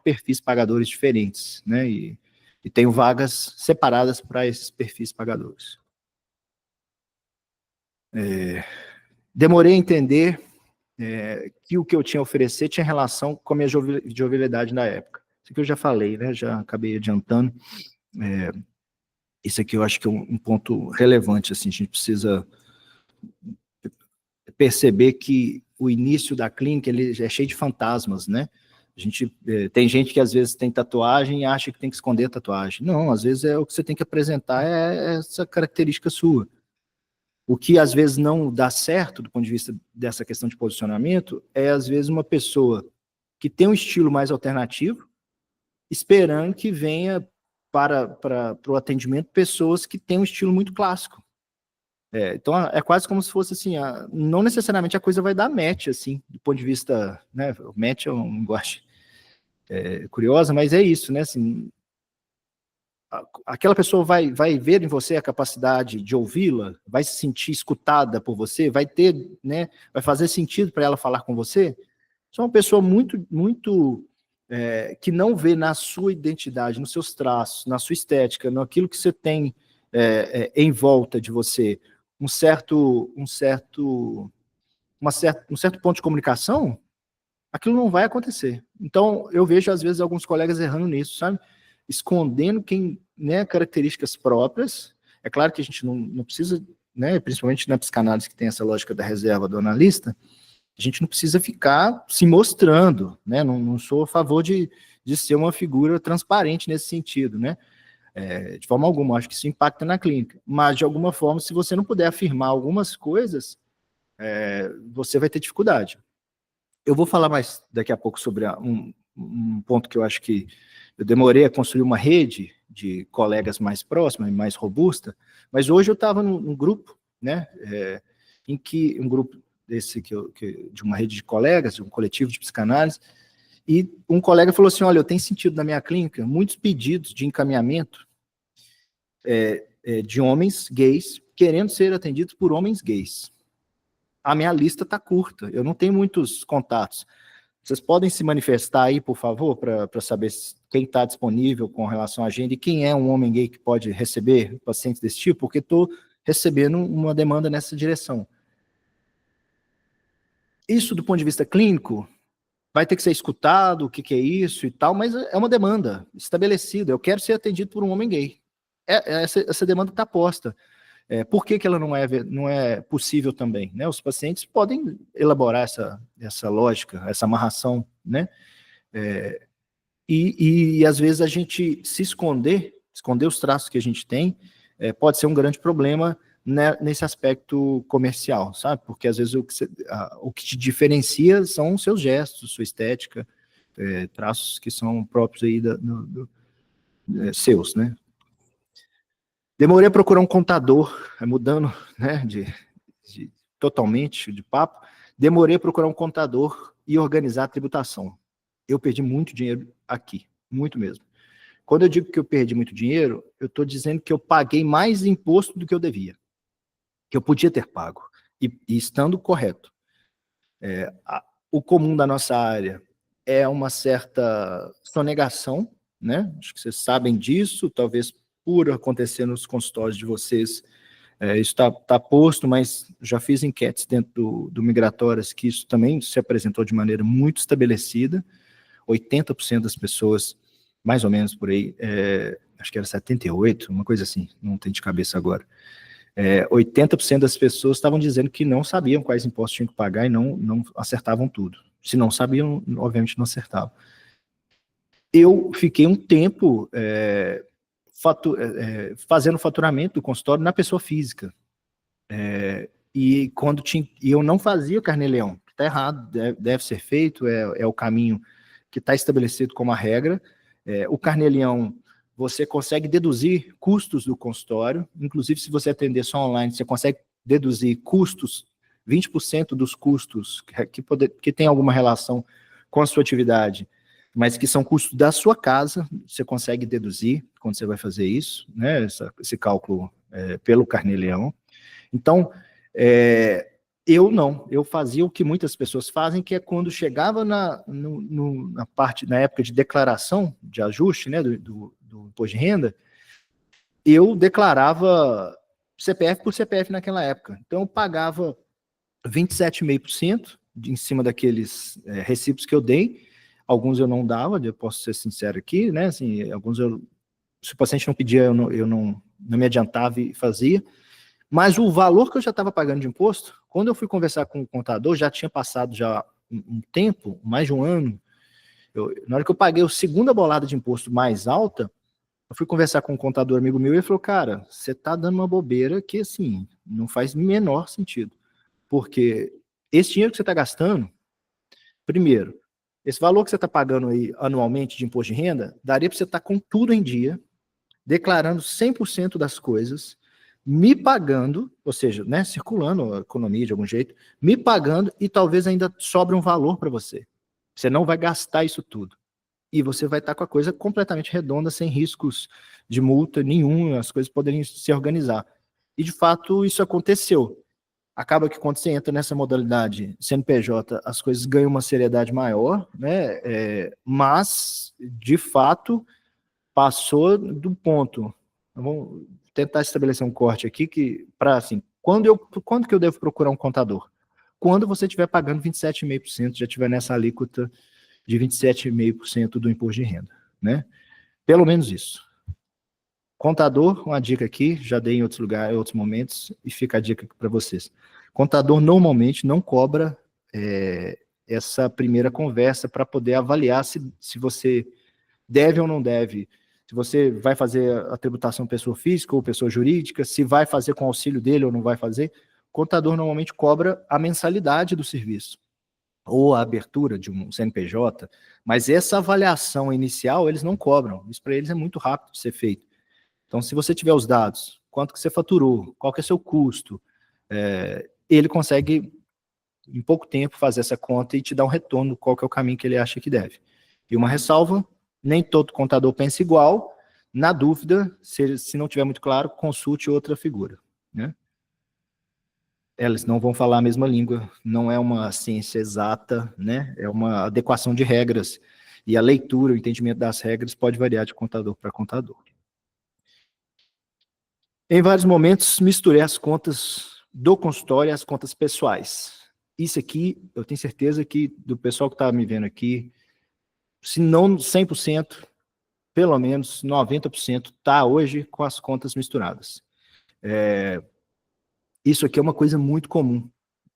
perfis pagadores diferentes, né? E tenho vagas separadas para esses perfis pagadores. Demorei a entender que o que eu tinha a oferecer tinha relação com a minha jovialidade na época. Isso aqui eu já falei, né? Já acabei adiantando. Isso aqui eu acho que é um ponto relevante, assim, a gente precisa perceber que o início da clínica ele é cheio de fantasmas, né? A gente tem gente que às vezes tem tatuagem e acha que tem que esconder a tatuagem. Não, às vezes o que você tem que apresentar é essa característica sua. O que às vezes não dá certo do ponto de vista dessa questão de posicionamento é às vezes uma pessoa que tem um estilo mais alternativo, esperando que venha para o atendimento pessoas que têm um estilo muito clássico. Então é quase como se fosse assim, não necessariamente a coisa vai dar match, assim, do ponto de vista, né, o match é um linguagem curiosa, mas é isso, né, assim, aquela pessoa vai ver em você a capacidade de ouvi-la, vai se sentir escutada por você, vai ter, né, vai fazer sentido para ela falar com você. Você é uma pessoa muito que não vê na sua identidade, nos seus traços, na sua estética, naquilo que você tem em volta de você, um certo ponto de comunicação, aquilo não vai acontecer. Então, eu vejo, às vezes, alguns colegas errando nisso, sabe? Escondendo né, características próprias. É claro que a gente não precisa, né, principalmente na psicanálise que tem essa lógica da reserva do analista, a gente não precisa ficar se mostrando, né? Não sou a favor de ser uma figura transparente nesse sentido, né? De forma alguma, acho que isso impacta na clínica. Mas, de alguma forma, se você não puder afirmar algumas coisas, você vai ter dificuldade. Eu vou falar mais daqui a pouco sobre um ponto que eu acho que eu demorei a construir uma rede de colegas mais próxima e mais robusta, mas hoje eu estava num grupo, né, em que um grupo desse de uma rede de colegas, de um coletivo de psicanálise, e um colega falou assim, olha, eu tenho sentido na minha clínica muitos pedidos de encaminhamento de homens gays querendo ser atendidos por homens gays. A minha lista está curta, eu não tenho muitos contatos. Vocês podem se manifestar aí, por favor, para saber quem está disponível com relação à agenda e quem é um homem gay que pode receber pacientes desse tipo, porque estou recebendo uma demanda nessa direção. Isso, do ponto de vista clínico, vai ter que ser escutado, o que é isso e tal, mas é uma demanda estabelecida. Eu quero ser atendido por um homem gay. Essa demanda está posta. Por que ela não é possível também? Né? Os pacientes podem elaborar essa lógica, essa amarração, né? E às vezes a gente se esconder os traços que a gente tem, pode ser um grande problema, né, nesse aspecto comercial, sabe? Porque às vezes o que te diferencia são os seus gestos, sua estética, traços que são próprios aí seus, né? Demorei a procurar um contador, mudando, né, totalmente de papo, demorei a procurar um contador e organizar a tributação. Eu perdi muito dinheiro aqui, muito mesmo. Quando eu digo que eu perdi muito dinheiro, eu estou dizendo que eu paguei mais imposto do que eu devia, que eu podia ter pago, e estando correto. O comum da nossa área é uma certa sonegação, né? Acho que vocês sabem disso, talvez por acontecer nos consultórios de vocês, isso está posto, mas já fiz enquetes dentro do Migratórias que isso também se apresentou de maneira muito estabelecida. 80% das pessoas, mais ou menos por aí, acho que era 78%, uma coisa assim, não tem de cabeça agora. 80% das pessoas estavam dizendo que não sabiam quais impostos tinham que pagar e não acertavam tudo. Se não sabiam, obviamente não acertavam. Eu fiquei um tempo fazendo faturamento do consultório na pessoa física. E eu não fazia o carnê-leão, que está errado, deve ser feito, é o caminho que está estabelecido como a regra. O carnê-leão, você consegue deduzir custos do consultório, inclusive se você atender só online, você consegue deduzir custos, 20% dos custos que tem alguma relação com a sua atividade, mas que são custos da sua casa, você consegue deduzir quando você vai fazer isso, né, esse cálculo pelo Carnê-Leão. Então, eu fazia o que muitas pessoas fazem, que é quando chegava na época de declaração de ajuste, né, do imposto de renda, eu declarava CPF por CPF naquela época. Então, eu pagava 27,5% em cima daqueles recibos que eu dei. Alguns eu não dava, eu posso ser sincero aqui, né? Assim, alguns se o paciente não pedia, eu não me adiantava e fazia. Mas o valor que eu já estava pagando de imposto, quando eu fui conversar com o contador, já tinha passado já um tempo, mais de um ano. Na hora que eu paguei a segunda bolada de imposto mais alta, eu fui conversar com um contador amigo meu e ele falou, cara, você está dando uma bobeira que, assim, não faz menor sentido. Porque esse dinheiro que você está gastando, primeiro, esse valor que você está pagando aí anualmente de imposto de renda, daria para você estar com tudo em dia, declarando 100% das coisas, me pagando, ou seja, né, circulando a economia de algum jeito, me pagando e talvez ainda sobre um valor para você. Você não vai gastar isso tudo. E você vai estar com a coisa completamente redonda, sem riscos de multa nenhum, as coisas poderiam se organizar. E, de fato, isso aconteceu. Acaba que quando você entra nessa modalidade CNPJ, as coisas ganham uma seriedade maior, né? Mas, de fato, passou do ponto. Vamos tentar estabelecer um corte aqui que, para assim, quando que eu devo procurar um contador? Quando você estiver pagando 27,5%, já estiver nessa alíquota de 27,5% do imposto de renda, né? Pelo menos isso. Contador, uma dica aqui, já dei em outros lugares, em outros momentos, e fica a dica para vocês. Contador normalmente não cobra essa primeira conversa para poder avaliar se você deve ou não deve, se você vai fazer a tributação pessoa física ou pessoa jurídica, se vai fazer com auxílio dele ou não vai fazer. O contador normalmente cobra a mensalidade do serviço ou a abertura de um CNPJ, mas essa avaliação inicial eles não cobram. Isso para eles é muito rápido de ser feito. Então, se você tiver os dados, quanto que você faturou, qual que é o seu custo, ele consegue, em pouco tempo, fazer essa conta e te dar um retorno, qual que é o caminho que ele acha que deve. E uma ressalva, nem todo contador pensa igual. Na dúvida, se não tiver muito claro, consulte outra figura, né? Elas não vão falar a mesma língua, não é uma ciência exata, né? É uma adequação de regras. E a leitura, o entendimento das regras pode variar de contador para contador. Em vários momentos, misturei as contas do consultório e as contas pessoais. Isso aqui, eu tenho certeza que do pessoal que está me vendo aqui, se não 100%, pelo menos 90% está hoje com as contas misturadas. Isso aqui é uma coisa muito comum,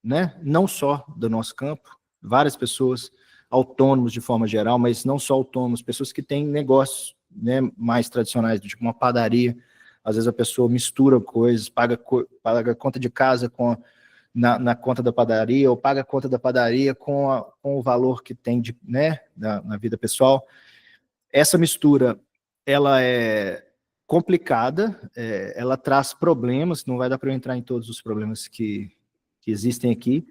né? Não só do nosso campo, várias pessoas autônomos de forma geral, mas não só autônomos, pessoas que têm negócios, né, mais tradicionais, tipo uma padaria. Às vezes a pessoa mistura coisas, paga conta de casa na conta da padaria, ou paga a conta da padaria com o valor que tem né, na vida pessoal. Essa mistura, ela é complicada, ela traz problemas, não vai dar para eu entrar em todos os problemas que existem aqui,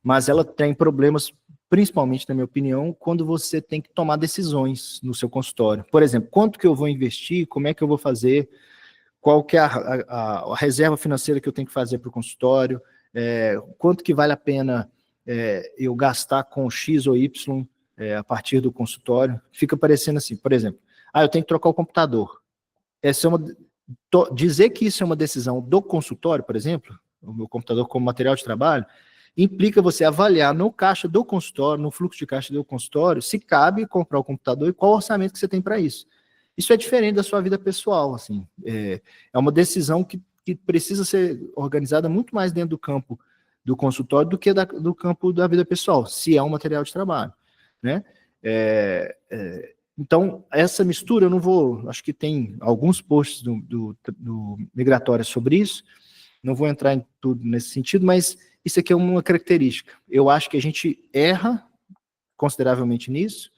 mas ela tem problemas, principalmente, na minha opinião, quando você tem que tomar decisões no seu consultório. Por exemplo, quanto que eu vou investir, como é que eu vou fazer, qual que é a reserva financeira que eu tenho que fazer para o consultório, quanto que vale a pena eu gastar com X ou Y a partir do consultório. Fica parecendo assim, por exemplo, eu tenho que trocar o computador. Dizer que isso é uma decisão do consultório, por exemplo, o meu computador como material de trabalho, implica você avaliar no caixa do consultório, no fluxo de caixa do consultório, se cabe comprar o computador e qual orçamento que você tem para isso. Isso é diferente da sua vida pessoal, assim. É uma decisão que precisa ser organizada muito mais dentro do campo do consultório do que do campo da vida pessoal, se é um material de trabalho, né? Então, essa mistura, eu não vou, acho que tem alguns posts do Migratória sobre isso, não vou entrar em tudo nesse sentido, mas isso aqui é uma característica. Eu acho que a gente erra consideravelmente nisso.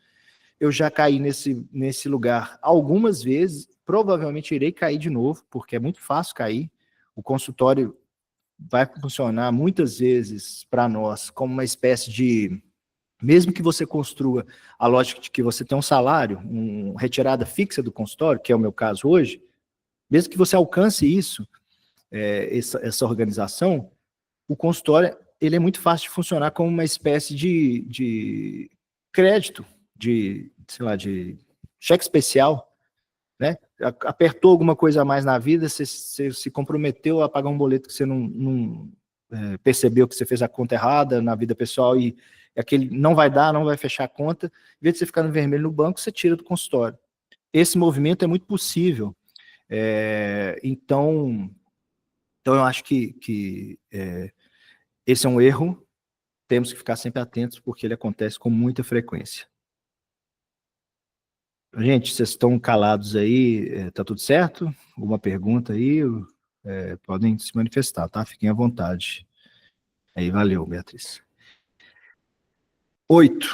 Eu já caí nesse lugar algumas vezes, provavelmente irei cair de novo, porque é muito fácil cair. O consultório vai funcionar muitas vezes para nós como uma espécie de Mesmo que você construa a lógica de que você tem um salário, uma retirada fixa do consultório, que é o meu caso hoje, mesmo que você alcance isso, essa organização, o consultório ele é muito fácil de funcionar como uma espécie de crédito, sei lá, de cheque especial, né? Apertou alguma coisa a mais na vida, você se comprometeu a pagar um boleto que você não percebeu que você fez a conta errada na vida pessoal e aquele não vai dar, não vai fechar a conta, em vez de você ficar no vermelho no banco, você tira do consultório. Esse movimento é muito possível. Então eu acho que esse é um erro, temos que ficar sempre atentos, porque ele acontece com muita frequência. Gente, vocês estão calados aí, tá tudo certo? Alguma pergunta aí? Podem se manifestar, tá? Fiquem à vontade. Aí, valeu, Beatriz. 8.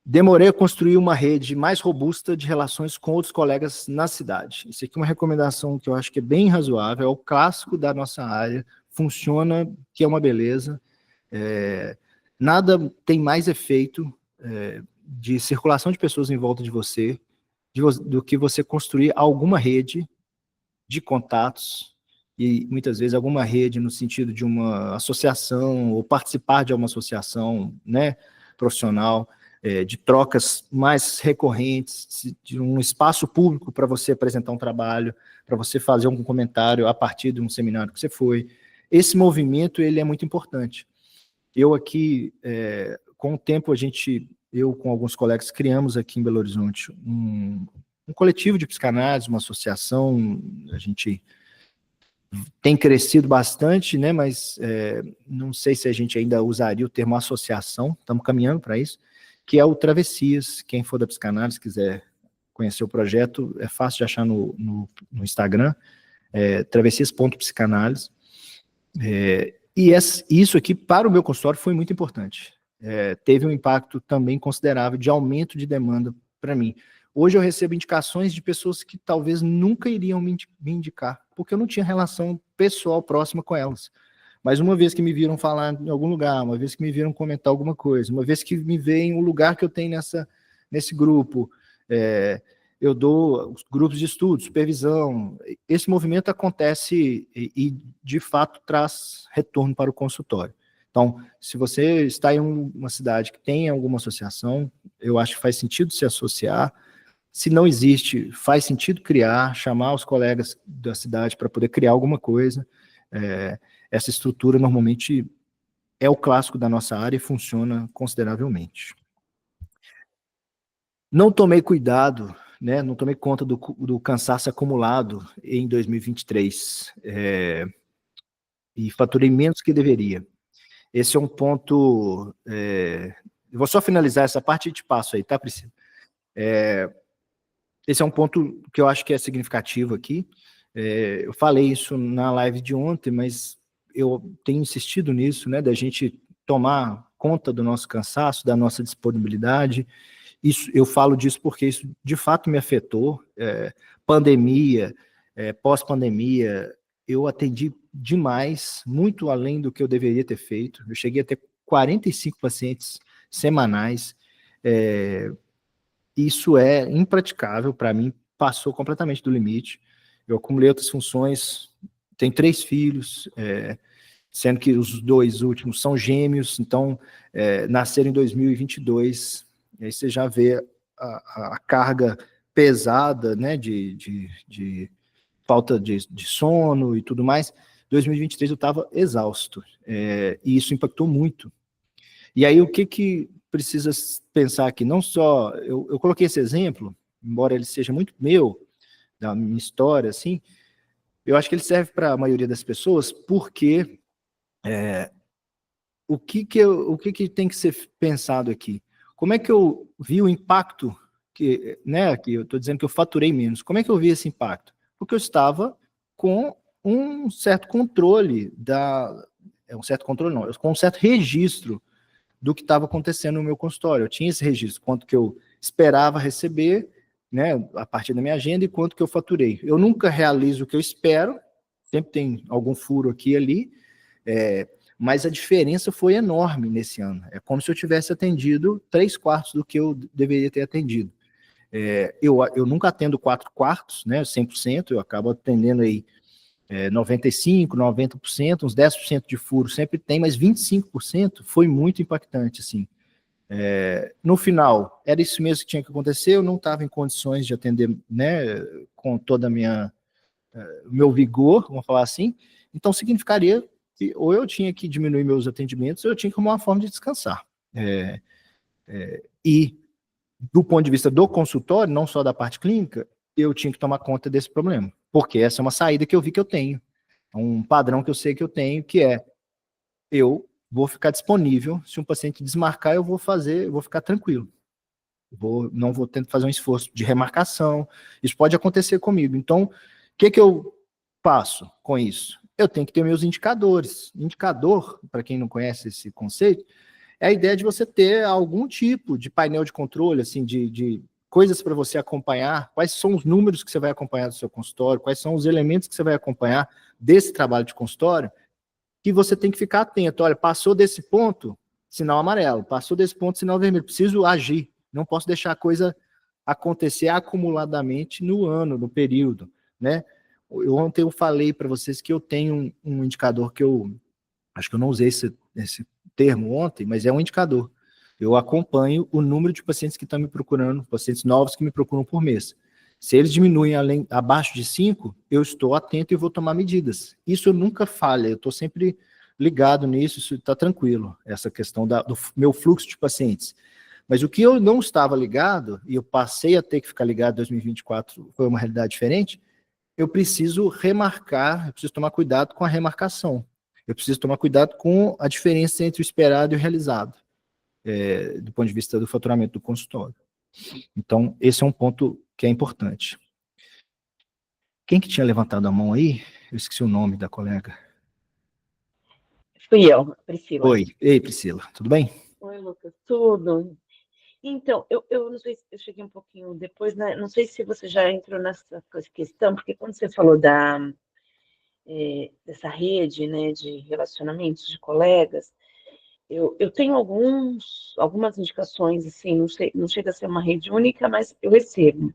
Demorei a construir uma rede mais robusta de relações com outros colegas na cidade. Isso aqui é uma recomendação que eu acho que é bem razoável, é o clássico da nossa área, funciona, que é uma beleza. Nada tem mais efeito de circulação de pessoas em volta de você do que você construir alguma rede de contatos e muitas vezes alguma rede no sentido de uma associação ou participar de uma associação, né, profissional, de trocas mais recorrentes, de um espaço público para você apresentar um trabalho, para você fazer algum comentário a partir de um seminário que você foi. Esse movimento ele é muito importante. Eu aqui, com o tempo, eu com alguns colegas criamos aqui em Belo Horizonte um coletivo de psicanálise, uma associação, a gente tem crescido bastante, né, mas não sei se a gente ainda usaria o termo associação, estamos caminhando para isso, que é o Travessias. Quem for da psicanálise, quiser conhecer o projeto, é fácil de achar no Instagram, travessias.psicanálise. E isso aqui, para o meu consultório, foi muito importante. Teve um impacto também considerável de aumento de demanda para mim. Hoje eu recebo indicações de pessoas que talvez nunca iriam me indicar, porque eu não tinha relação pessoal próxima com elas. Mas uma vez que me viram falar em algum lugar, uma vez que me viram comentar alguma coisa, uma vez que me veem o lugar que eu tenho nesse grupo, eu dou os grupos de estudo, supervisão, esse movimento acontece e de fato traz retorno para o consultório. Então, se você está em uma cidade que tem alguma associação, eu acho que faz sentido se associar. Se não existe, faz sentido criar, chamar os colegas da cidade para poder criar alguma coisa. Essa estrutura normalmente é o clássico da nossa área e funciona consideravelmente. Não tomei cuidado, né? Não tomei conta do cansaço acumulado em 2023 e faturei menos que deveria. Esse é um ponto. Eu vou só finalizar essa parte e te passo aí, tá, Priscila? Esse é um ponto que eu acho que é significativo aqui. Eu falei isso na live de ontem, mas eu tenho insistido nisso, né, da gente tomar conta do nosso cansaço, da nossa disponibilidade. Eu falo disso porque isso de fato me afetou. Pandemia, pós-pandemia, eu atendi demais, muito além do que eu deveria ter feito. Eu cheguei a ter 45 pacientes semanais. Isso é impraticável para mim, passou completamente do limite. Eu acumulei outras funções, tenho 3 filhos, sendo que os 2 últimos são gêmeos, então nasceram em 2022, e aí você já vê a carga pesada, né, de falta de sono e tudo mais. 2023 eu estava exausto, e isso impactou muito. E aí o que precisa pensar aqui? Não só, eu coloquei esse exemplo, embora ele seja muito meu, da minha história, assim, eu acho que ele serve para a maioria das pessoas, porque o que tem que ser pensado aqui? Como é que eu vi o impacto, que eu estou dizendo que eu faturei menos, como é que eu vi esse impacto? Porque eu estava com um certo controle com um certo registro do que estava acontecendo no meu consultório. Eu tinha esse registro, quanto que eu esperava receber, né, a partir da minha agenda, e quanto que eu faturei. Eu nunca realizo o que eu espero, sempre tem algum furo aqui e ali, mas a diferença foi enorme nesse ano. É como se eu tivesse atendido 3/4 do que eu deveria ter atendido. Eu nunca atendo 4/4, né, 100%, eu acabo atendendo aí 95%, 90%, uns 10% de furo sempre tem, mas 25% foi muito impactante, assim. No final, era isso mesmo que tinha que acontecer, eu não estava em condições de atender, né, com toda a meu vigor, vamos falar assim, então significaria que ou eu tinha que diminuir meus atendimentos, ou eu tinha que arrumar uma forma de descansar. E do ponto de vista do consultório, não só da parte clínica, eu tinha que tomar conta desse problema, porque essa é uma saída que eu vi que eu tenho, um padrão que eu sei que eu tenho, que é, eu vou ficar disponível, se um paciente desmarcar, eu vou ficar tranquilo, não vou tentar fazer um esforço de remarcação, isso pode acontecer comigo. Então, o que eu faço com isso? Eu tenho que ter meus indicadores. Indicador, para quem não conhece esse conceito, é a ideia de você ter algum tipo de painel de controle, assim, de coisas para você acompanhar, quais são os números que você vai acompanhar do seu consultório, quais são os elementos que você vai acompanhar desse trabalho de consultório, que você tem que ficar atento. Olha, passou desse ponto, sinal amarelo. Passou desse ponto, sinal vermelho. Preciso agir. Não posso deixar a coisa acontecer acumuladamente no ano, no período, né? Ontem eu falei para vocês que eu tenho um indicador que acho que eu não usei esse termo ontem, mas é um indicador. Eu acompanho o número de pacientes que estão me procurando, pacientes novos que me procuram por mês. Se eles diminuem abaixo de 5, eu estou atento e vou tomar medidas. Isso eu nunca falho, eu estou sempre ligado nisso, isso está tranquilo, essa questão do meu fluxo de pacientes. Mas o que eu não estava ligado, e eu passei a ter que ficar ligado em 2024, foi uma realidade diferente, eu preciso remarcar, eu preciso tomar cuidado com a remarcação. Eu preciso tomar cuidado com a diferença entre o esperado e o realizado, do ponto de vista do faturamento do consultório. Então, esse é um ponto que é importante. Quem que tinha levantado a mão aí? Eu esqueci o nome da colega. Fui eu, Priscila. Oi. Ei, Priscila, tudo bem? Oi, Lucas, tudo? Então, eu não sei se eu cheguei um pouquinho depois, né? Não sei se você já entrou nessa questão, porque quando você falou dessa rede, né, de relacionamentos de colegas, eu tenho algumas indicações, assim, não sei, não chega a ser uma rede única, mas eu recebo.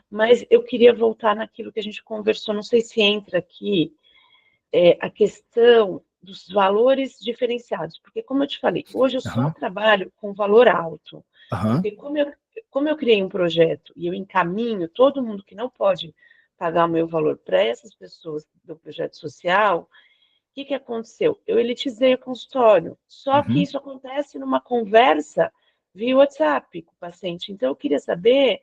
Mas eu queria voltar naquilo que a gente conversou, não sei se entra aqui, a questão dos valores diferenciados, porque como eu te falei, hoje eu só trabalho com valor alto, porque como eu criei um projeto e eu encaminho todo mundo que não pode pagar o meu valor para essas pessoas do projeto social, o que aconteceu? Eu elitizei o consultório, só que isso acontece numa conversa via WhatsApp com o paciente. Então, eu queria saber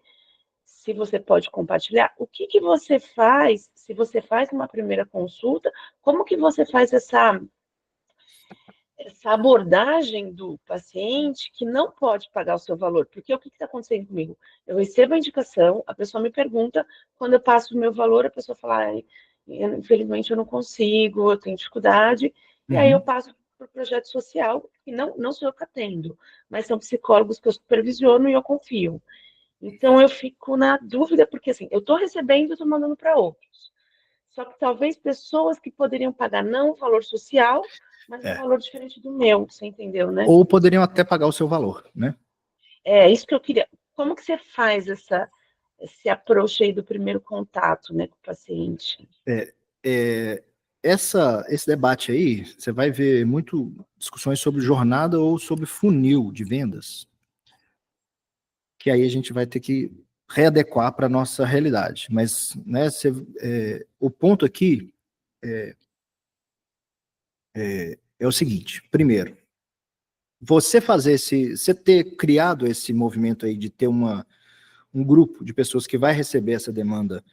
se você pode compartilhar o que você faz, se você faz uma primeira consulta, como que você faz essa abordagem do paciente que não pode pagar o seu valor. Porque o que está acontecendo comigo? Eu recebo a indicação, a pessoa me pergunta, quando eu passo o meu valor, a pessoa fala, infelizmente eu não consigo, eu tenho dificuldade, e aí eu passo para o projeto social, que não sou eu que atendo, mas são psicólogos que eu supervisiono e eu confio. Então eu fico na dúvida, porque assim, eu estou recebendo e estou mandando para outros. Só que talvez pessoas que poderiam pagar não o valor social, mas um valor diferente do meu, você entendeu, né? Ou poderiam até pagar o seu valor, né? É, isso que eu queria. Como que você faz esse approach aí do primeiro contato, né, com o paciente? Esse debate aí, você vai ver muito discussões sobre jornada ou sobre funil de vendas, que aí a gente vai ter que readequar para a nossa realidade. Mas, né, o ponto aqui é o seguinte: primeiro, você ter criado esse movimento aí de ter um grupo de pessoas que vai receber essa demanda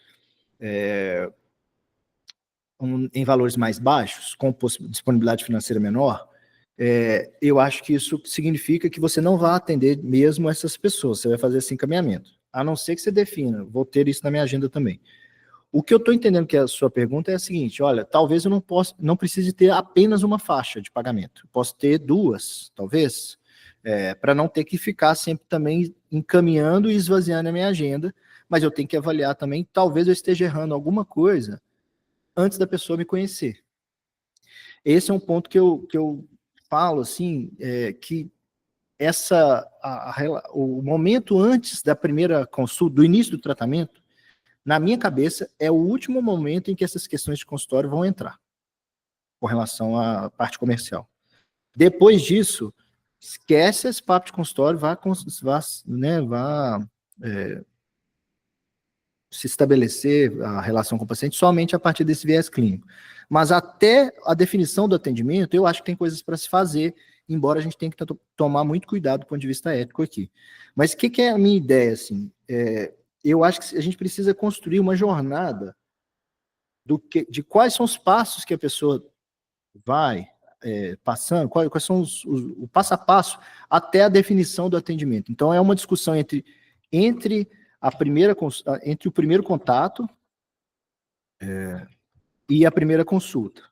em valores mais baixos, com disponibilidade financeira menor, eu acho que isso significa que você não vai atender mesmo essas pessoas, você vai fazer esse encaminhamento. A não ser que você defina, vou ter isso na minha agenda também. O que eu estou entendendo que a sua pergunta é a seguinte: olha, talvez eu não precise ter apenas uma faixa de pagamento. Posso ter duas, talvez, para não ter que ficar sempre também encaminhando e esvaziando a minha agenda, mas eu tenho que avaliar também, talvez eu esteja errando alguma coisa antes da pessoa me conhecer. esse é um ponto que eu falo, assim, que o momento antes da primeira consulta, do início do tratamento, na minha cabeça, é o último momento em que essas questões de consultório vão entrar, com relação à parte comercial. Depois disso, esquece esse papo de consultório, vá se estabelecer a relação com o paciente somente a partir desse viés clínico. Mas até a definição do atendimento, eu acho que tem coisas para se fazer, embora a gente tenha que tomar muito cuidado do ponto de vista ético aqui. Mas o que é a minha ideia, assim? Eu acho que a gente precisa construir uma jornada de quais são os passos que a pessoa vai passando, quais são o passo a passo até a definição do atendimento. Então, é uma discussão entre o primeiro contato e a primeira consulta.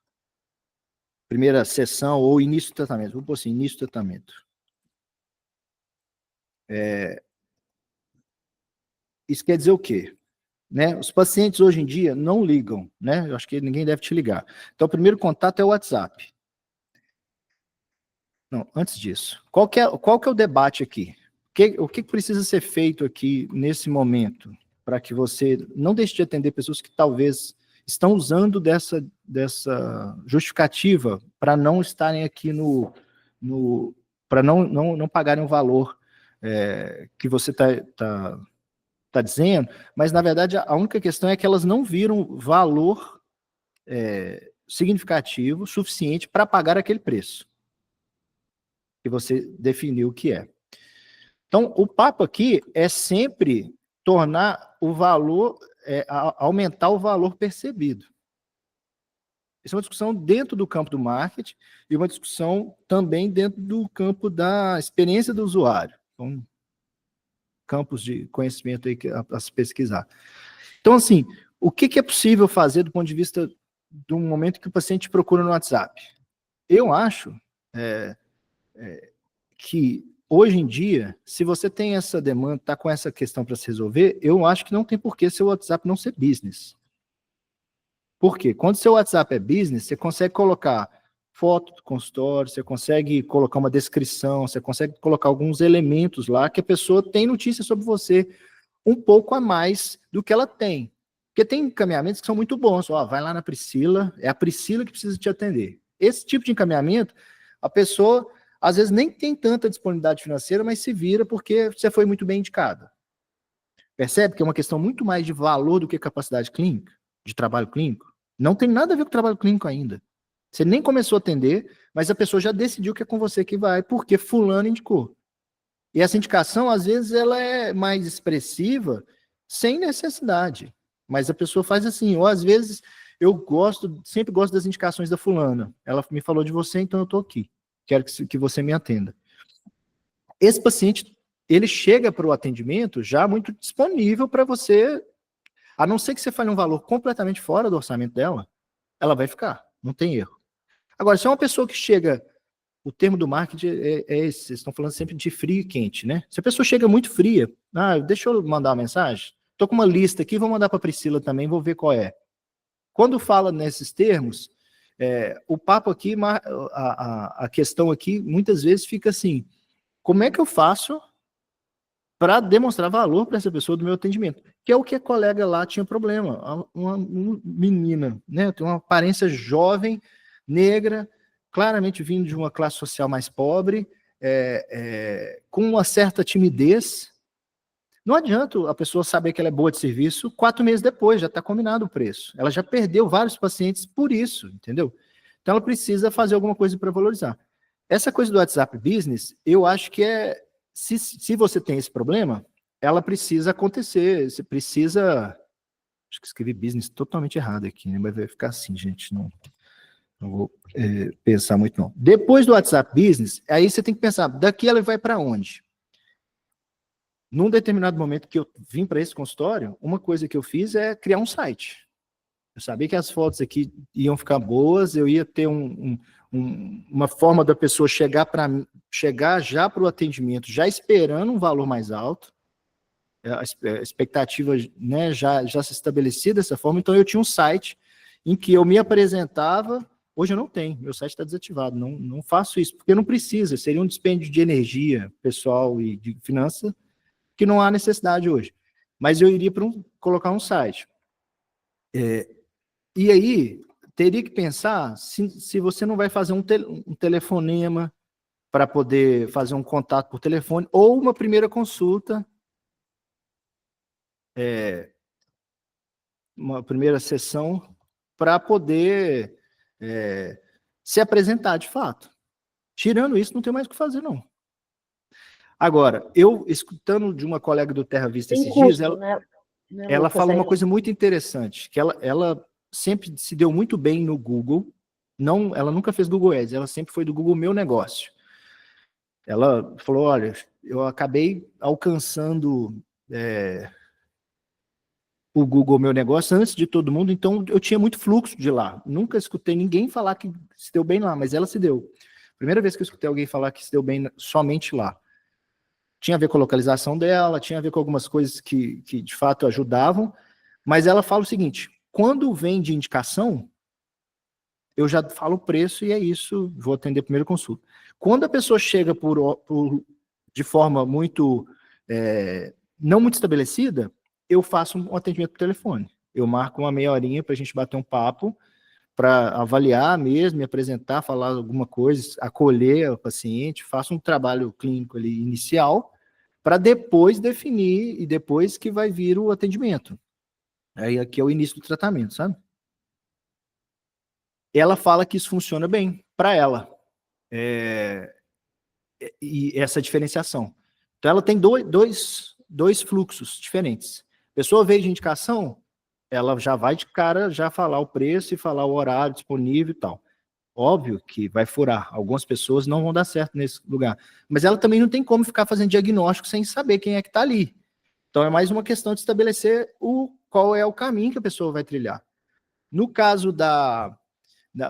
Primeira sessão ou início do tratamento. Vamos pôr assim, início do tratamento. Isso quer dizer o quê? Né? Os pacientes hoje em dia não ligam, né? Eu acho que ninguém deve te ligar. Então, o primeiro contato é o WhatsApp. Não, antes disso. Qual que é o debate aqui? O que precisa ser feito aqui nesse momento para que você não deixe de atender pessoas que talvez estão usando dessa justificativa para não estarem aqui para não pagarem o valor que você está dizendo, mas na verdade a única questão é que elas não viram valor significativo suficiente para pagar aquele preço que você definiu que é. Então, o papo aqui é sempre tornar o valor, aumentar o valor percebido. Isso é uma discussão dentro do campo do marketing e uma discussão também dentro do campo da experiência do usuário. Então, campos de conhecimento aí a se pesquisar. Então, assim, o que é possível fazer do ponto de vista do momento que o paciente procura no WhatsApp? Eu acho que hoje em dia, se você tem essa demanda, está com essa questão para se resolver, eu acho que não tem por que seu WhatsApp não ser business. Por quê? Quando seu WhatsApp é business, você consegue colocar foto do consultório, você consegue colocar uma descrição, você consegue colocar alguns elementos lá que a pessoa tem notícia sobre você um pouco a mais do que ela tem. Porque tem encaminhamentos que são muito bons. Vai lá na Priscila, é a Priscila que precisa te atender. Esse tipo de encaminhamento, a pessoa às vezes nem tem tanta disponibilidade financeira, mas se vira porque você foi muito bem indicado. Percebe que é uma questão muito mais de valor do que capacidade clínica, de trabalho clínico? Não tem nada a ver com trabalho clínico ainda. Você nem começou a atender, mas a pessoa já decidiu que é com você que vai, porque fulano indicou. E essa indicação, às vezes, ela é mais expressiva, sem necessidade. Mas a pessoa faz assim, ou às vezes eu sempre gosto das indicações da fulana. Ela me falou de você, então eu estou aqui. Quero que você me atenda. Esse paciente, ele chega para o atendimento já muito disponível para você, a não ser que você fale um valor completamente fora do orçamento dela, ela vai ficar, não tem erro. Agora, se é uma pessoa que chega, o termo do marketing é esse, vocês estão falando sempre de frio e quente, né? Se a pessoa chega muito fria, deixa eu mandar uma mensagem, estou com uma lista aqui, vou mandar para a Priscila também, vou ver qual é. Quando fala nesses termos, o papo aqui, a questão aqui, muitas vezes fica assim, como é que eu faço para demonstrar valor para essa pessoa do meu atendimento? Que é o que a colega lá tinha problema, uma menina, né, tem uma aparência jovem, negra, claramente vindo de uma classe social mais pobre, com uma certa timidez. Não adianta a pessoa saber que ela é boa de serviço 4 meses depois, já está combinado o preço. Ela já perdeu vários pacientes por isso, entendeu? Então ela precisa fazer alguma coisa para valorizar. Essa coisa do WhatsApp Business, eu acho que se você tem esse problema, ela precisa acontecer, você precisa... Acho que escrevi business totalmente errado aqui, né? Mas vai ficar assim, gente, não vou pensar muito não. Depois do WhatsApp Business, aí você tem que pensar, daqui ela vai para onde? Num determinado momento que eu vim para esse consultório, uma coisa que eu fiz é criar um site. Eu sabia que as fotos aqui iam ficar boas, eu ia ter uma forma da pessoa chegar já para o atendimento, já esperando um valor mais alto, a expectativa, né, já se estabelecia dessa forma. Então eu tinha um site em que eu me apresentava Hoje eu não tenho, meu site está desativado, não faço isso, porque não precisa, seria um dispêndio de energia pessoal e de finança que não há necessidade hoje. Mas eu iria para colocar um site. E aí, teria que pensar se você não vai fazer um telefonema para poder fazer um contato por telefone, ou uma primeira consulta, uma primeira sessão, para poder se apresentar de fato. Tirando isso, não tem mais o que fazer, não. Agora, eu, escutando de uma colega do Terra Vista esses dias, ela falou uma coisa muito interessante, que ela sempre se deu muito bem no Google, ela nunca fez Google Ads, ela sempre foi do Google Meu Negócio. Ela falou, olha, eu acabei alcançando o Google Meu Negócio antes de todo mundo, então eu tinha muito fluxo de lá. Nunca escutei ninguém falar que se deu bem lá, mas ela se deu. Primeira vez que eu escutei alguém falar que se deu bem somente lá. Tinha a ver com a localização dela, tinha a ver com algumas coisas que de fato ajudavam, mas ela fala o seguinte, quando vem de indicação, eu já falo o preço e é isso, vou atender a primeira consulta. Quando a pessoa chega de forma muito, não muito estabelecida, eu faço um atendimento por telefone. Eu marco uma meia horinha para a gente bater um papo, para avaliar mesmo, me apresentar, falar alguma coisa, acolher o paciente, faço um trabalho clínico ali inicial, para depois definir, e depois que vai vir o atendimento. Aí aqui é o início do tratamento, sabe? Ela fala que isso funciona bem para ela. E essa diferenciação. Então ela tem dois fluxos diferentes. A pessoa veio de indicação, ela já vai de cara já falar o preço e falar o horário disponível e tal. Óbvio que vai furar. Algumas pessoas não vão dar certo nesse lugar. Mas ela também não tem como ficar fazendo diagnóstico sem saber quem é que está ali. Então é mais uma questão de estabelecer qual é o caminho que a pessoa vai trilhar. No caso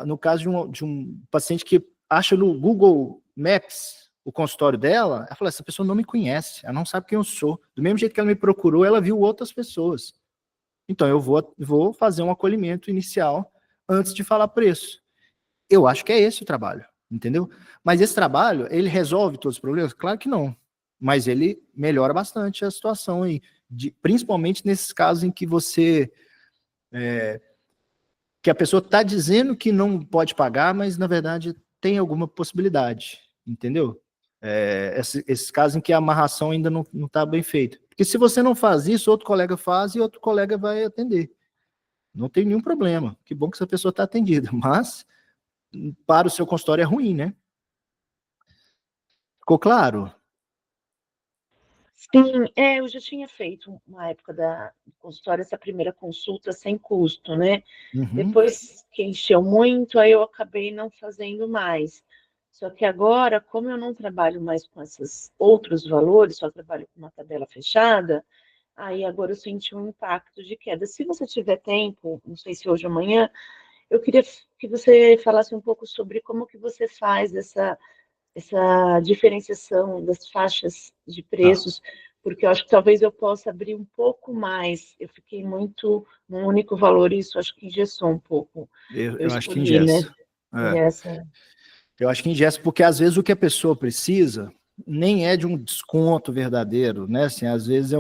no caso de um paciente que acha no Google Maps o consultório dela, ela fala, essa pessoa não me conhece, ela não sabe quem eu sou. Do mesmo jeito que ela me procurou, ela viu outras pessoas. Então eu vou fazer um acolhimento inicial antes de falar preço. Eu acho que é esse o trabalho, entendeu? Mas esse trabalho, ele resolve todos os problemas? Claro que não. Mas ele melhora bastante a situação aí, principalmente nesses casos em que que a pessoa está dizendo que não pode pagar, mas na verdade tem alguma possibilidade, entendeu? Esses casos em que a amarração ainda não está bem feita. Porque se você não faz isso, outro colega faz e outro colega vai atender. Não tem nenhum problema. Que bom que essa pessoa está atendida, mas para o seu consultório é ruim, né? Ficou claro? Sim, eu já tinha feito uma época da consultório essa primeira consulta sem custo, né? Uhum. Depois que encheu muito, aí eu acabei não fazendo mais. Só que agora, como eu não trabalho mais com esses outros valores, só trabalho com uma tabela fechada, aí agora eu senti um impacto de queda. Se você tiver tempo, não sei se hoje ou amanhã, eu queria que você falasse um pouco sobre como que você faz essa diferenciação das faixas de preços, porque eu acho que talvez eu possa abrir um pouco mais. Eu fiquei muito num único valor e isso acho que engessou um pouco. Eu Eu acho que escolhi, né? ingessa. Eu acho que ingessa porque às vezes o que a pessoa precisa nem é de um desconto verdadeiro, né? Assim, às vezes é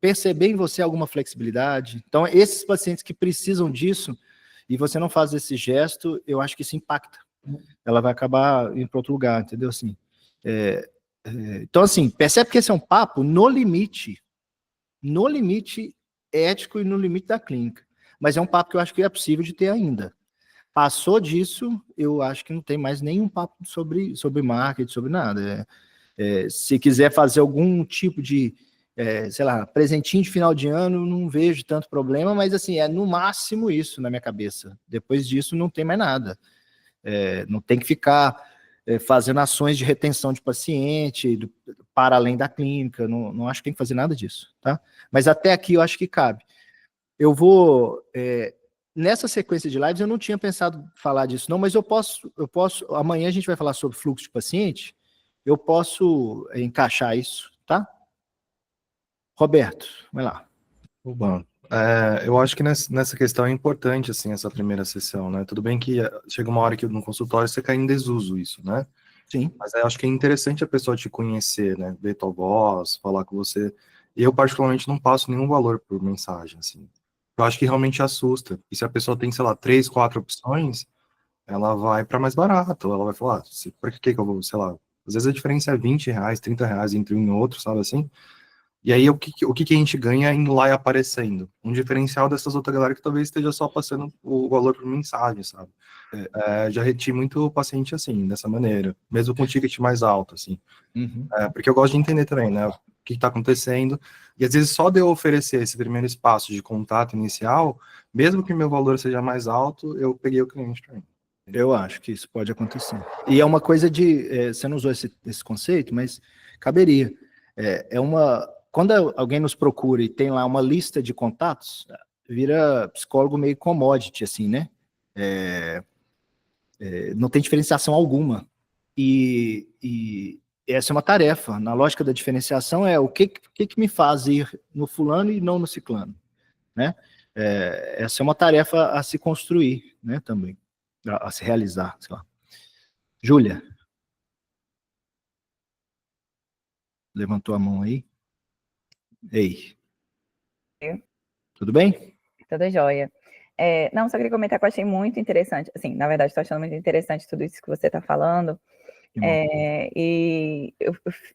perceber em você alguma flexibilidade. Então, esses pacientes que precisam disso e você não faz esse gesto, eu acho que isso impacta. Ela vai acabar indo para outro lugar, entendeu? Assim, então, assim, percebe que esse é um papo no limite ético e no limite da clínica. Mas é um papo que eu acho que é possível de ter ainda. Passou disso, eu acho que não tem mais nenhum papo sobre marketing, sobre nada. Se quiser fazer algum tipo de, sei lá, presentinho de final de ano, não vejo tanto problema, mas assim, é no máximo isso na minha cabeça. Depois disso, não tem mais nada. Não tem que ficar fazendo ações de retenção de paciente para além da clínica, não acho que tem que fazer nada disso, tá? Mas até aqui eu acho que cabe. Eu vou... nessa sequência de lives eu não tinha pensado falar disso não, mas eu posso, amanhã a gente vai falar sobre fluxo de paciente, eu posso encaixar isso, tá? Roberto, vai lá. Bom, Eu acho que nessa questão é importante, assim, essa primeira sessão, né? Tudo bem que chega uma hora que no consultório você cai em desuso isso, né? Sim. Mas eu acho que é interessante a pessoa te conhecer, né? Ver tua voz, falar com você. E eu, particularmente, não passo nenhum valor por mensagem, assim. Eu acho que realmente assusta. E se a pessoa tem, sei lá, 3, 4 opções, ela vai para mais barato. Ela vai falar, por que que eu vou, sei lá... Às vezes a diferença é R$ 20, R$ 30 entre um e outro, sabe assim? E aí, o que a gente ganha indo lá e aparecendo? Um diferencial dessas outras galera que talvez esteja só passando o valor por mensagem, sabe? Já reti muito paciente assim, dessa maneira, mesmo com ticket mais alto, assim. Uhum. Porque eu gosto de entender também, né? O que está acontecendo. E às vezes só de eu oferecer esse primeiro espaço de contato inicial, mesmo que meu valor seja mais alto, eu peguei o cliente para mim. Eu acho que isso pode acontecer. E é uma coisa de... você não usou esse conceito, mas caberia. Quando alguém nos procura e tem lá uma lista de contatos, vira psicólogo meio commodity, assim, né? Não tem diferenciação alguma. E essa é uma tarefa. Na lógica da diferenciação o que me faz ir no fulano e não no ciclano, né? Essa é uma tarefa a se construir, né, também, a se realizar, sei lá. Júlia, levantou a mão aí. Ei, tudo bem? Tudo jóia. Não, só queria comentar que eu achei muito interessante. Assim, na verdade, estou achando muito interessante tudo isso que você está falando. E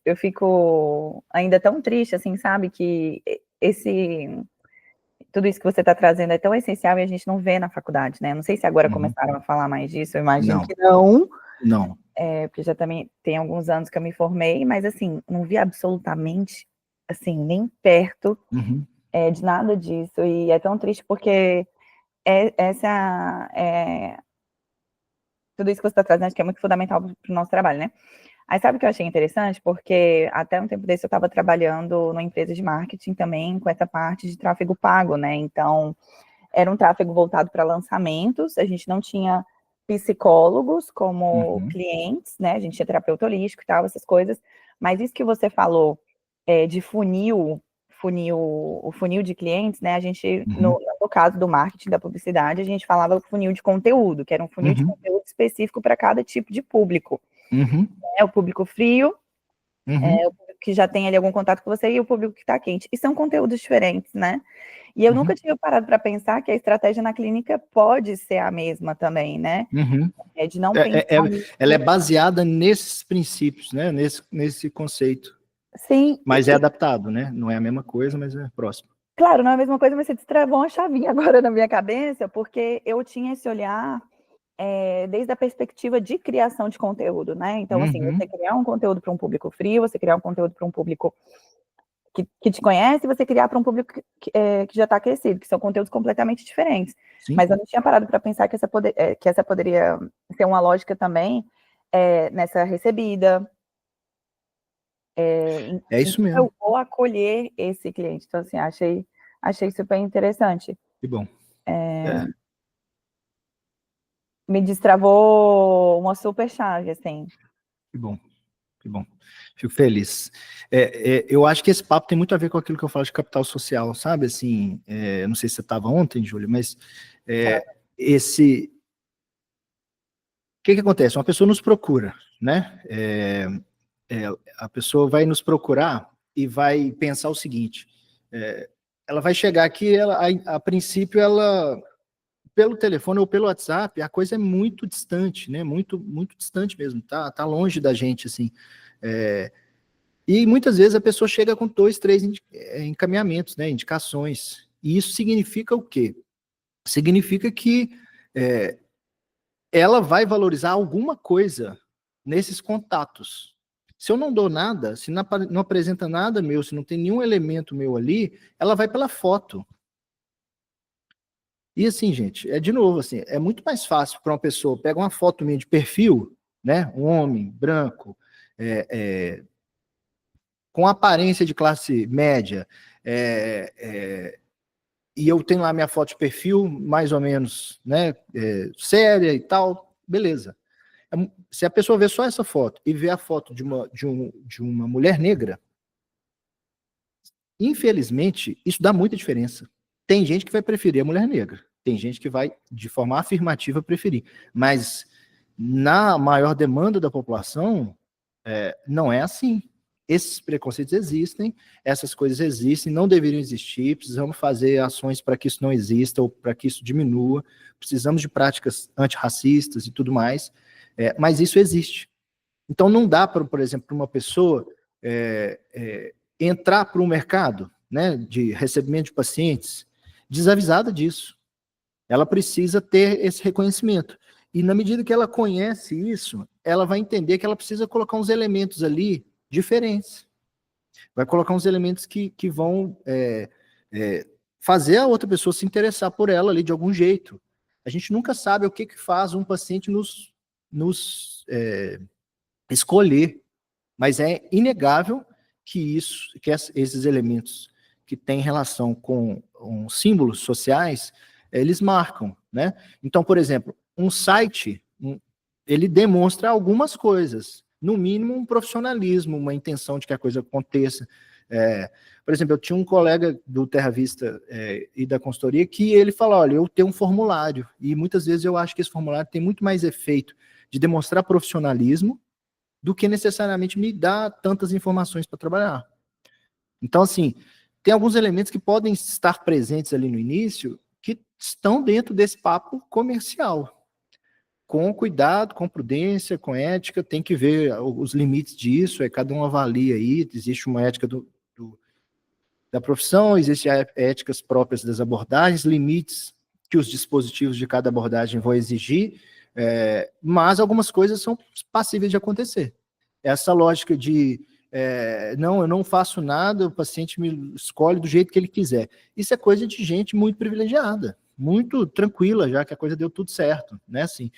eu fico ainda tão triste, assim, sabe, que tudo isso que você está trazendo é tão essencial e a gente não vê na faculdade, né? Não sei se agora começaram a falar mais disso, eu imagino que não. Não. Porque já também tem alguns anos que eu me formei, mas, assim, não vi absolutamente, assim, nem perto de nada disso. E é tão triste porque tudo isso que você está trazendo, acho que é muito fundamental para o nosso trabalho, né? Aí sabe o que eu achei interessante? Porque até um tempo desse eu estava trabalhando numa empresa de marketing também com essa parte de tráfego pago, né? Então, era um tráfego voltado para lançamentos, a gente não tinha psicólogos como clientes, né? A gente tinha terapeuta holístico e tal, essas coisas. Mas isso que você falou de o funil de clientes, né? A gente, no caso do marketing, da publicidade, a gente falava funil de conteúdo, que era um funil de conteúdo específico para cada tipo de público. O público frio, o público que já tem ali algum contato com você e o público que está quente. E são conteúdos diferentes, né? E eu nunca tinha parado para pensar que a estratégia na clínica pode ser a mesma também, né? De não pensar... Ela é baseada nesses princípios, né? Nesse conceito. Sim. Mas é adaptado, né? Não é a mesma coisa, mas é próximo. Claro, não é a mesma coisa, mas você destravou uma chavinha agora na minha cabeça, porque eu tinha esse olhar desde a perspectiva de criação de conteúdo, né? Então, assim, você criar um conteúdo para um público frio, você criar um conteúdo para um público que te conhece, e você criar para um público que já está crescido, que são conteúdos completamente diferentes. Sim. Mas eu não tinha parado para pensar que essa poderia ser uma lógica também nessa recebida. É isso mesmo. Eu vou acolher esse cliente. Então, assim, achei super interessante. Que bom. Me destravou uma super chave, assim. Que bom. Que bom. Fico feliz. Eu acho que esse papo tem muito a ver com aquilo que eu falo de capital social, sabe? Assim, não sei se você estava ontem, Júlia, mas o que acontece? Uma pessoa nos procura, né? A pessoa vai nos procurar e vai pensar o seguinte, ela vai chegar aqui, a princípio, pelo telefone ou pelo WhatsApp, a coisa é muito distante, né? Muito, muito distante mesmo, tá longe da gente, assim. E muitas vezes a pessoa chega com 2, 3 encaminhamentos, né? Indicações. E isso significa o quê? Significa que ela vai valorizar alguma coisa nesses contatos. Se eu não dou nada, se não apresenta nada meu, se não tem nenhum elemento meu ali, ela vai pela foto. E assim, gente, de novo, assim, é muito mais fácil para uma pessoa pegar uma foto minha de perfil, né, um homem branco, com aparência de classe média, e eu tenho lá minha foto de perfil, mais ou menos, né, séria e tal, beleza. Se a pessoa vê só essa foto e vê a foto de uma mulher negra, infelizmente, isso dá muita diferença. Tem gente que vai preferir a mulher negra, tem gente que vai, de forma afirmativa, preferir, mas na maior demanda da população, não é assim. Esses preconceitos existem, essas coisas existem, não deveriam existir, precisamos fazer ações para que isso não exista ou para que isso diminua, precisamos de práticas antirracistas e tudo mais, mas isso existe. Então não dá, por exemplo, para uma pessoa entrar para um mercado, né, de recebimento de pacientes desavisada disso. Ela precisa ter esse reconhecimento. E na medida que ela conhece isso, ela vai entender que ela precisa colocar uns elementos ali diferentes. Vai colocar uns elementos que vão fazer a outra pessoa se interessar por ela ali de algum jeito. A gente nunca sabe o que faz um paciente nos escolher, mas é inegável que esses elementos que têm relação com símbolos sociais, eles marcam, né? Então, por exemplo, um site, ele demonstra algumas coisas, no mínimo um profissionalismo, uma intenção de que a coisa aconteça. Por exemplo, eu tinha um colega do Terra Vista e da consultoria que ele fala, olha, eu tenho um formulário, e muitas vezes eu acho que esse formulário tem muito mais efeito de demonstrar profissionalismo do que necessariamente me dar tantas informações para trabalhar. Então, assim, tem alguns elementos que podem estar presentes ali no início que estão dentro desse papo comercial. Com cuidado, com prudência, com ética, tem que ver os limites disso, cada um avalia aí, existe uma ética da profissão, existem éticas próprias das abordagens, limites que os dispositivos de cada abordagem vão exigir, mas algumas coisas são passíveis de acontecer. Essa lógica de, não, eu não faço nada, o paciente me escolhe do jeito que ele quiser. Isso é coisa de gente muito privilegiada, muito tranquila, já que a coisa deu tudo certo, né, assim,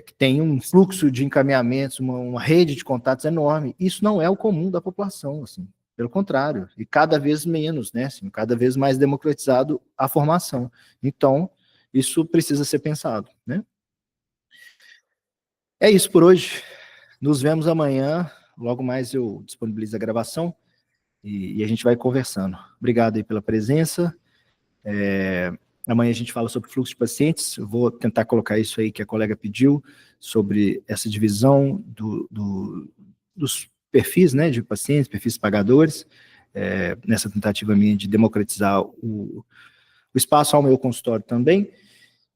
que tem um fluxo de encaminhamentos, uma rede de contatos enorme. Isso não é o comum da população, assim, pelo contrário, e cada vez menos, né, assim, cada vez mais democratizado a formação. Então, isso precisa ser pensado, né? É isso por hoje. Nos vemos amanhã. Logo mais eu disponibilizo a gravação e a gente vai conversando. Obrigado aí pela presença. Amanhã a gente fala sobre fluxo de pacientes. Eu vou tentar colocar isso aí que a colega pediu, sobre essa divisão dos perfis, né, de pacientes, perfis pagadores, nessa tentativa minha de democratizar o espaço ao meu consultório também.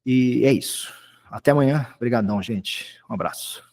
E é isso. Até amanhã. Obrigadão, gente. Um abraço.